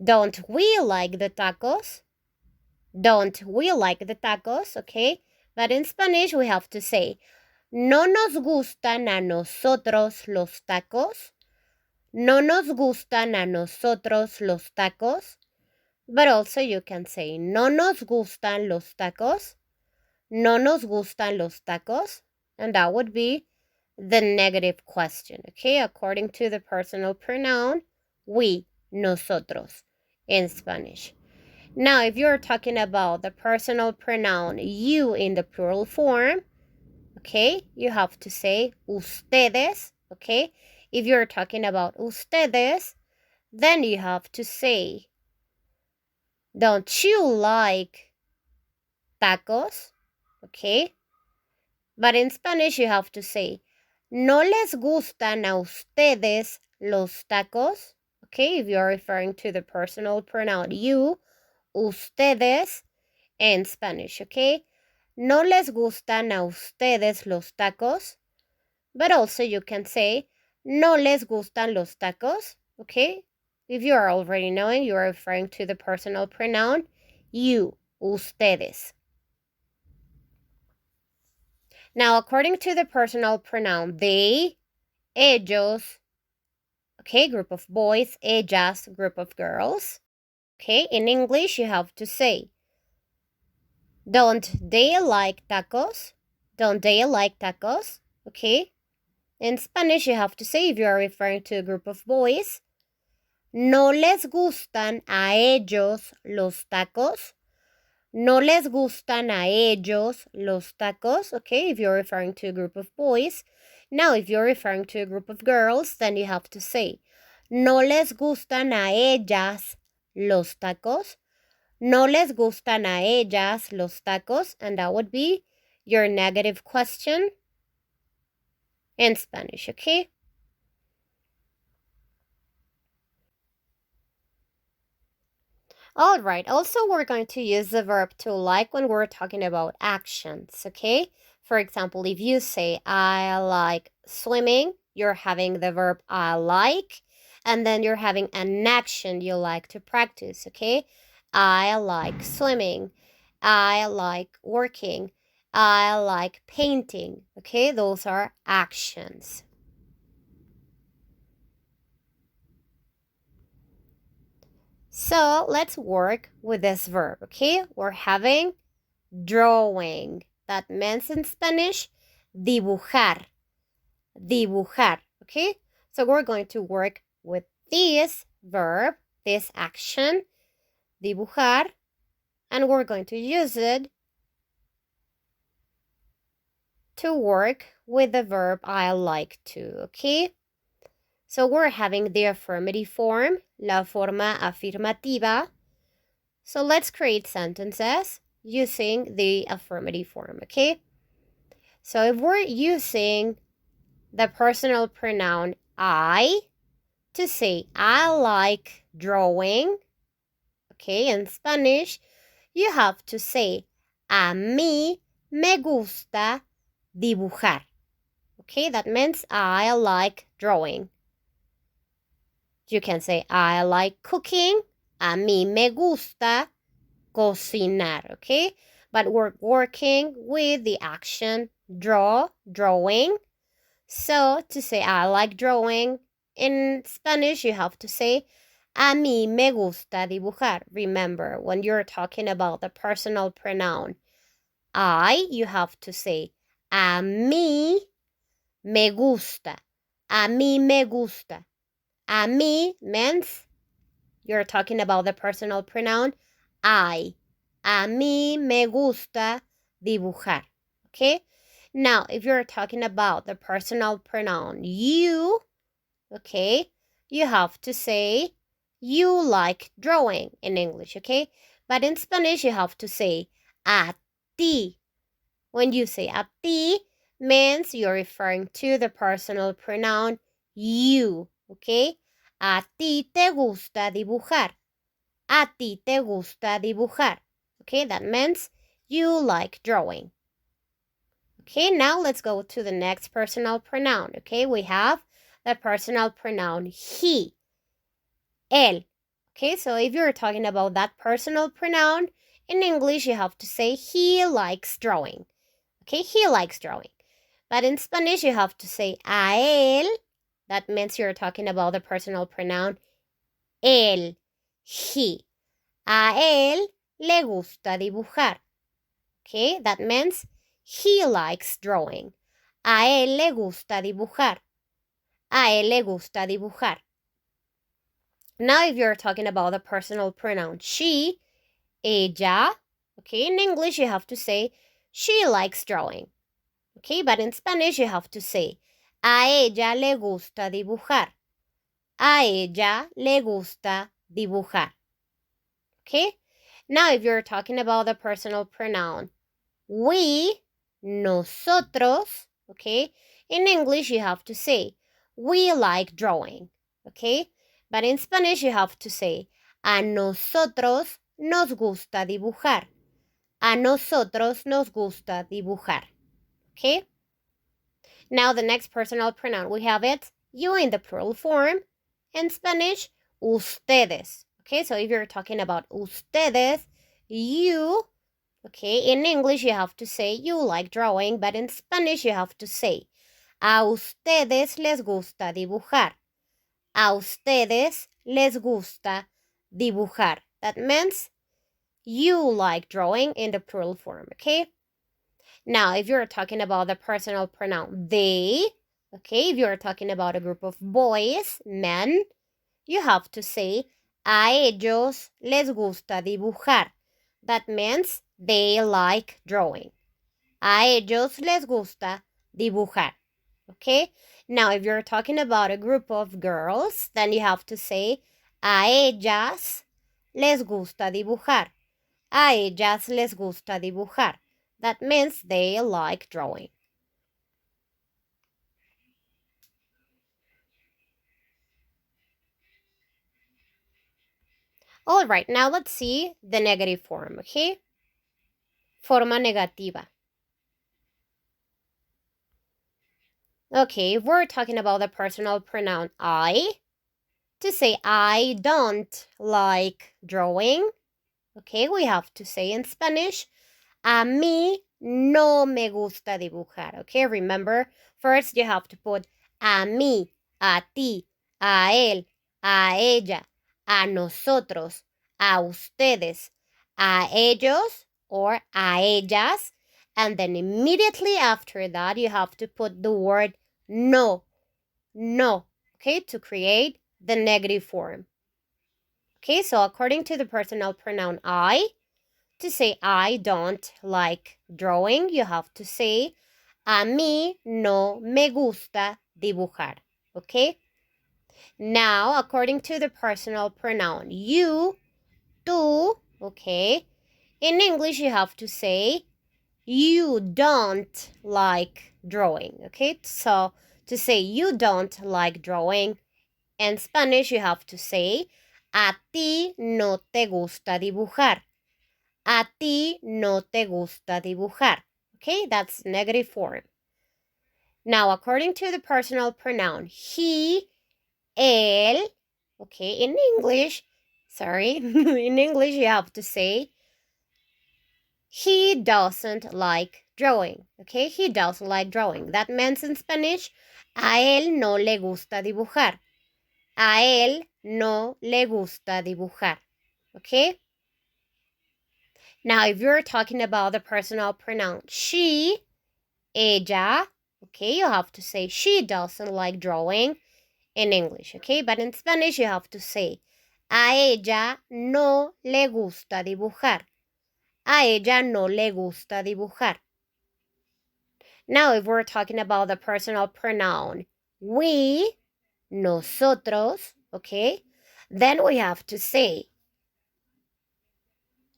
don't we like the tacos? Don't we like the tacos? Okay? But in Spanish, we have to say, no nos gustan a nosotros los tacos. No nos gustan a nosotros los tacos. But also you can say, no nos gustan los tacos. No nos gustan los tacos. And that would be the negative question, okay? According to the personal pronoun, we, nosotros, in Spanish. Now, if you're talking about the personal pronoun you in the plural form, okay, you have to say ustedes, okay? If you're talking about ustedes, then you have to say, don't you like tacos? Okay? But in Spanish, you have to say, ¿no les gustan a ustedes los tacos? Okay, if you're referring to the personal pronoun you, ustedes, in Spanish, okay? ¿No les gustan a ustedes los tacos? But also you can say, no les gustan los tacos, okay? If you are already knowing, you are referring to the personal pronoun you, ustedes. Now, according to the personal pronoun they, ellos, okay, group of boys, ellas, group of girls. Okay, in English, you have to say, don't they like tacos? Don't they like tacos? Okay. In Spanish, you have to say, if you are referring to a group of boys, no les gustan a ellos los tacos. No les gustan a ellos los tacos. Okay, if you're referring to a group of boys. Now, if you're referring to a group of girls, then you have to say, no les gustan a ellas los tacos. No les gustan a ellas los tacos. And that would be your negative question in Spanish, okay? All right, also we're going to use the verb to like when we're talking about actions, okay? For example, if you say, I like swimming, you're having the verb I like, and then you're having an action you like to practice, okay? I like swimming. I like working. I like painting, okay? Those are actions. So let's work with this verb, okay? We're having drawing. That means in Spanish, dibujar. Dibujar, okay? So we're going to work with this verb, this action, dibujar, and we're going to use it to work with the verb I like to, okay? So we're having the affirmative form, la forma afirmativa. So let's create sentences using the affirmative form, okay? So if we're using the personal pronoun I to say I like drawing, okay, in Spanish, you have to say a mí me gusta dibujar. Okay, that means I like drawing. You can say I like cooking. A mí me gusta cocinar, okay? But we're working with the action drawing. So to say I like drawing, in Spanish you have to say a mí me gusta dibujar. Remember, when you're talking about the personal pronoun I, you have to say a mí me gusta. A mí me gusta. A mí means you're talking about the personal pronoun I. A mí me gusta dibujar. Okay? Now, if you're talking about the personal pronoun you, okay, you have to say you like drawing in English, okay? But in Spanish, you have to say a ti. When you say a ti, means you're referring to the personal pronoun you, okay? A ti te gusta dibujar. A ti te gusta dibujar. Okay, that means you like drawing. Okay, now let's go to the next personal pronoun. Okay, we have the personal pronoun he, él. Okay, so if you're talking about that personal pronoun, in English you have to say he likes drawing. Okay, he likes drawing. But in Spanish you have to say a él. That means you're talking about the personal pronoun él, he. A él le gusta dibujar. Okay, that means he likes drawing. A él le gusta dibujar. A él le gusta dibujar. Now, if you're talking about the personal pronoun she, ella, okay, in English you have to say she likes drawing. Okay, but in Spanish you have to say a ella le gusta dibujar. A ella le gusta dibujar. Okay, now if you're talking about the personal pronoun we, nosotros, okay? In English, you have to say, we like drawing, okay? But in Spanish, you have to say, a nosotros nos gusta dibujar. A nosotros nos gusta dibujar, okay? Now, the next personal pronoun, we have it, You in the plural form. In Spanish, ustedes. Okay, so if you're talking about ustedes, you, okay, in English you have to say you like drawing, but in Spanish you have to say a ustedes les gusta dibujar. A ustedes les gusta dibujar. That means you like drawing in the plural form, okay? Now, if you're talking about the personal pronoun they, okay, if you're talking about a group of boys, men, you have to say a ellos les gusta dibujar. That means they like drawing. A ellos les gusta dibujar. Okay? Now, if you're talking about a group of girls, then you have to say a ellas les gusta dibujar. A ellas les gusta dibujar. That means they like drawing. All right, now let's see the negative form, okay? Forma negativa. Okay, if we're talking about the personal pronoun I, to say I don't like drawing, okay, we have to say in Spanish, a mí no me gusta dibujar, okay? Remember, first you have to put a mí, a ti, a él, a ella, a nosotros, a ustedes, a ellos, or a ellas, and then immediately after that you have to put the word no, no, okay, to create the negative form. Okay, so according to the personal pronoun I, to say I don't like drawing, you have to say a mí no me gusta dibujar. Okay? Now, according to the personal pronoun you, tú, okay? In English, you have to say you don't like drawing. Okay? So, to say you don't like drawing, in Spanish, you have to say a ti no te gusta dibujar. A ti no te gusta dibujar. Okay, that's negative form. Now, according to the personal pronoun he, él, okay, in English, in English you have to say he doesn't like drawing. Okay, he doesn't like drawing. That means in Spanish, a él no le gusta dibujar. A él no le gusta dibujar. Okay? Now, if you're talking about the personal pronoun she, ella, okay, you have to say she doesn't like drawing in English, okay? But in Spanish, you have to say a ella no le gusta dibujar. A ella no le gusta dibujar. Now, if we're talking about the personal pronoun we, nosotros, okay, then we have to say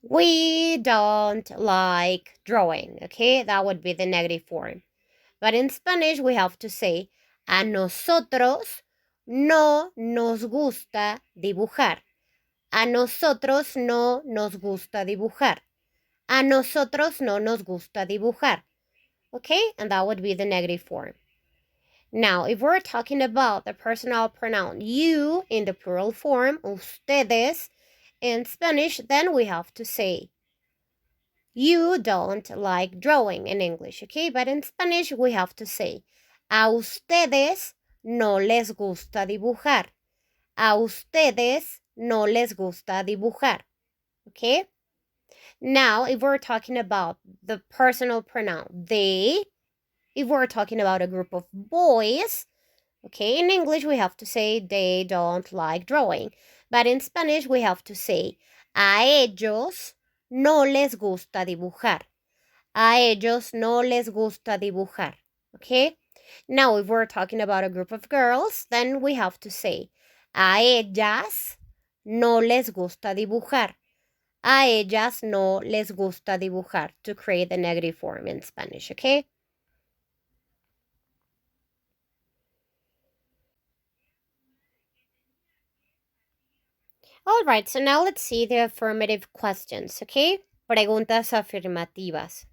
we don't like drawing, okay? That would be the negative form. But in Spanish, we have to say a nosotros no nos gusta dibujar. A nosotros no nos gusta dibujar. A nosotros no nos gusta dibujar. Okay? And that would be the negative form. Now, if we're talking about the personal pronoun you in the plural form, ustedes, in Spanish, then we have to say you don't like drawing in English, okay? But in Spanish, we have to say a ustedes no les gusta dibujar. A ustedes no les gusta dibujar, okay? Now, if we're talking about the personal pronoun they, if we're talking about a group of boys, okay, in English we have to say they don't like drawing. But in Spanish we have to say a ellos no les gusta dibujar. A ellos no les gusta dibujar, okay? Now, if we're talking about a group of girls, then we have to say a ellas no les gusta dibujar. A ellas no les gusta dibujar to create the negative form in Spanish, okay? All right, so now let's see the affirmative questions, okay? Preguntas afirmativas.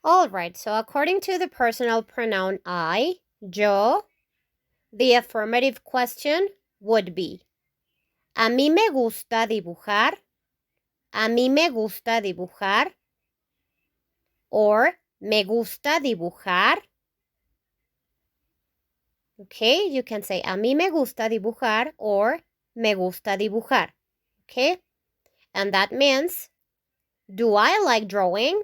All right, so according to the personal pronoun I, yo, the affirmative question would be, a mí me gusta dibujar, a mí me gusta dibujar, or me gusta dibujar. Okay, you can say, a mí me gusta dibujar, or me gusta dibujar. Okay, and that means, do I like drawing?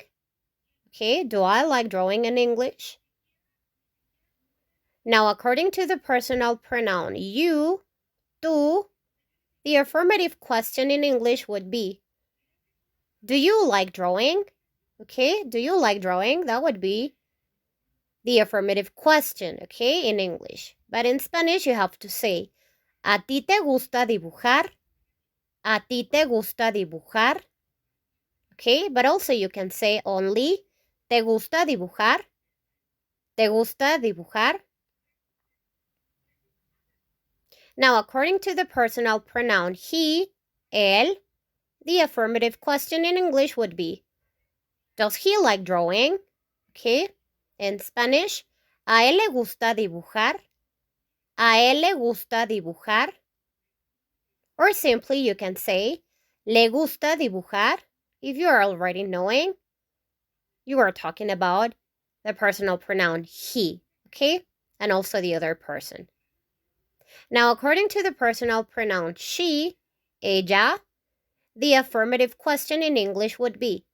Okay, do I like drawing in English? Now, according to the personal pronoun you, tú, the affirmative question in English would be, do you like drawing? Okay, do you like drawing? That would be the affirmative question, okay, in English. But in Spanish, you have to say, ¿a ti te gusta dibujar? ¿A ti te gusta dibujar? Okay, but also you can say only, ¿te gusta dibujar? ¿Te gusta dibujar? Now, according to the personal pronoun he, él, the affirmative question in English would be, does he like drawing? Okay, in Spanish, ¿a él le gusta dibujar? ¿A él le gusta dibujar? Or simply you can say, ¿le gusta dibujar? If you are already knowing, you are talking about the personal pronoun he, okay? And also the other person. Now, according to the personal pronoun she, ella, the affirmative question in English would be,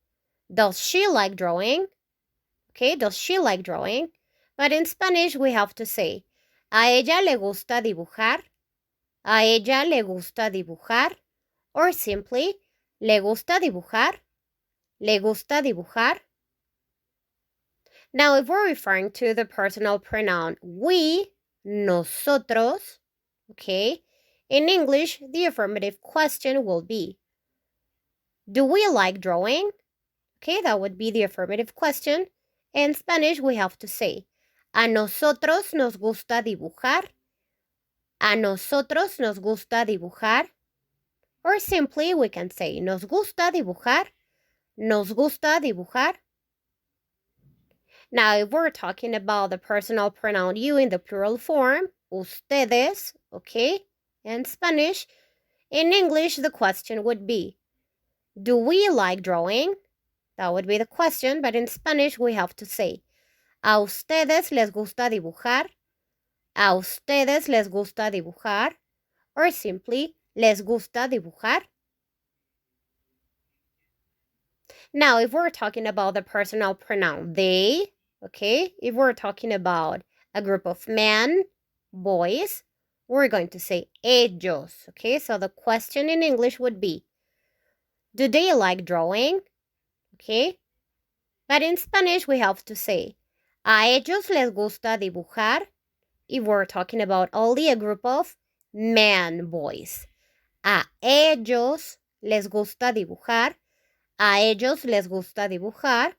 does she like drawing? Okay, does she like drawing? But in Spanish, we have to say, ¿a ella le gusta dibujar? ¿A ella le gusta dibujar? Or simply, ¿le gusta dibujar? ¿Le gusta dibujar? Now, if we're referring to the personal pronoun we, nosotros, okay, in English, the affirmative question will be, do we like drawing? Okay, that would be the affirmative question. In Spanish, we have to say, a nosotros nos gusta dibujar. A nosotros nos gusta dibujar. Or simply, we can say, nos gusta dibujar. Nos gusta dibujar. Now, if we're talking about the personal pronoun you in the plural form, ustedes, okay, in Spanish, in English, the question would be, do we like drawing? That would be the question, but in Spanish, we have to say, ¿a ustedes les gusta dibujar? ¿A ustedes les gusta dibujar? Or simply, ¿les gusta dibujar? Now, if we're talking about the personal pronoun they, okay, if we're talking about a group of men, boys, we're going to say ellos, okay? So the question in English would be, do they like drawing? Okay? But in Spanish, we have to say, ¿a ellos les gusta dibujar? If we're talking about only a group of men, boys. A ellos les gusta dibujar. A ellos les gusta dibujar.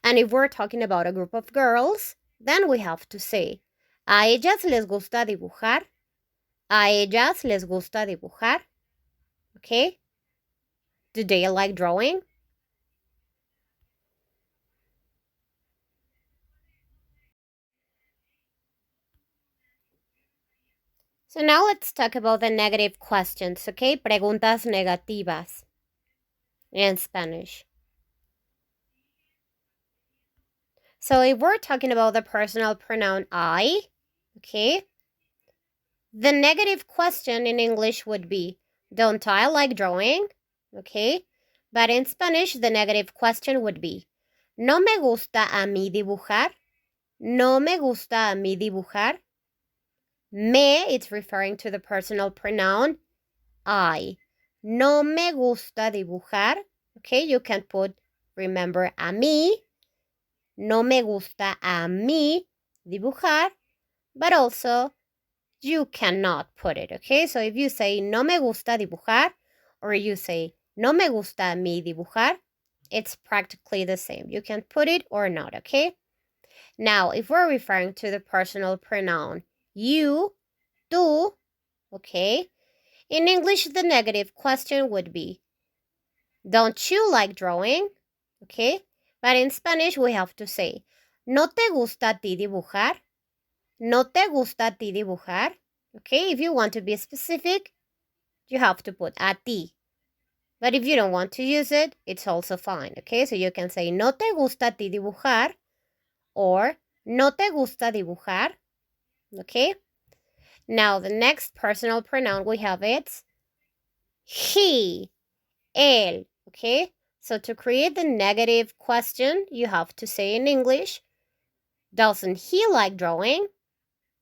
And if we're talking about a group of girls, then we have to say, ¿a ellas les gusta dibujar? ¿A ellas les gusta dibujar? Okay? Do they like drawing? So now let's talk about the negative questions, okay? Preguntas negativas in Spanish. So if we're talking about the personal pronoun I, okay, the negative question in English would be, don't I like drawing? Okay, but in Spanish, the negative question would be, no me gusta a mí dibujar. No me gusta a mí dibujar. Me, it's referring to the personal pronoun I. No me gusta dibujar. Okay, you can put, remember, a mí. No me gusta a mí dibujar. But also, you cannot put it, okay? So if you say, no me gusta dibujar, or you say, no me gusta a mí dibujar, it's practically the same. You can put it or not, okay? Now, if we're referring to the personal pronoun you, tú, okay? In English, the negative question would be, don't you like drawing? Okay? But in Spanish, we have to say, ¿no te gusta a ti dibujar? ¿No te gusta a ti dibujar? Okay, if you want to be specific, you have to put a ti. But if you don't want to use it, it's also fine. Okay, so you can say, ¿no te gusta a ti dibujar? Or, ¿no te gusta dibujar? Okay? Now, the next personal pronoun we have it's he, él. Okay? So to create the negative question, you have to say in English, doesn't he like drawing?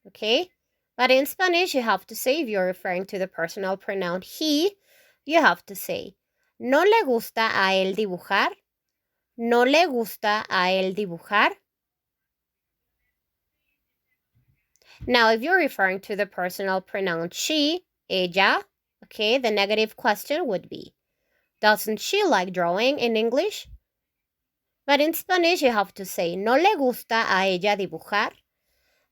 Okay? But in Spanish, you have to say, if you're referring to the personal pronoun he, you have to say, ¿no le gusta a él dibujar? ¿No le gusta a él dibujar? Now, if you're referring to the personal pronoun she, ella, okay, the negative question would be, doesn't she like drawing in English? But in Spanish, you have to say, ¿no le gusta a ella dibujar?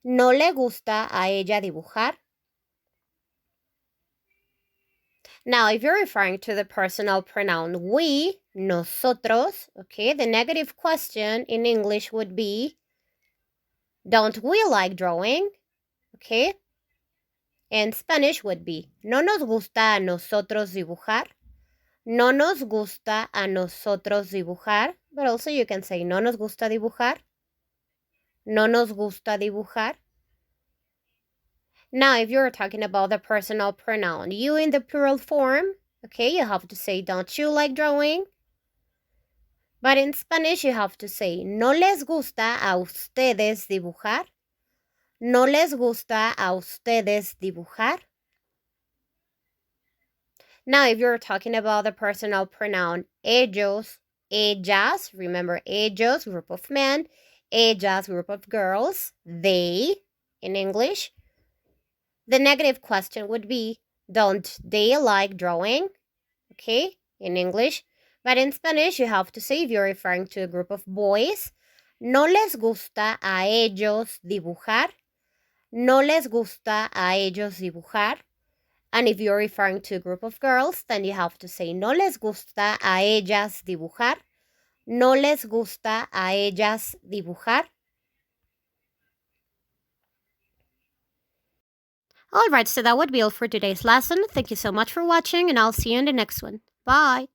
¿No le gusta a ella dibujar? Now, if you're referring to the personal pronoun we, nosotros, okay, the negative question in English would be, don't we like drawing? Okay? In Spanish would be, ¿no nos gusta a nosotros dibujar? No nos gusta a nosotros dibujar. But also you can say, ¿no nos gusta dibujar? No nos gusta dibujar. Now, if you're talking about the personal pronoun you in the plural form, okay, you have to say, don't you like drawing? But in Spanish, you have to say, ¿no les gusta a ustedes dibujar? ¿No les gusta a ustedes dibujar? Now, if you're talking about the personal pronoun ellos, ellas, remember ellos, group of men, ellas, group of girls, they, in English, the negative question would be, don't they like drawing? Okay, in English. But in Spanish, you have to say, if you're referring to a group of boys, ¿no les gusta a ellos dibujar? ¿No les gusta a ellos dibujar? And if you're referring to a group of girls, then you have to say, ¿no les gusta a ellas dibujar? ¿No les gusta a ellas dibujar? Alright, so that would be all for today's lesson. Thank you so much for watching, and I'll see you in the next one. Bye!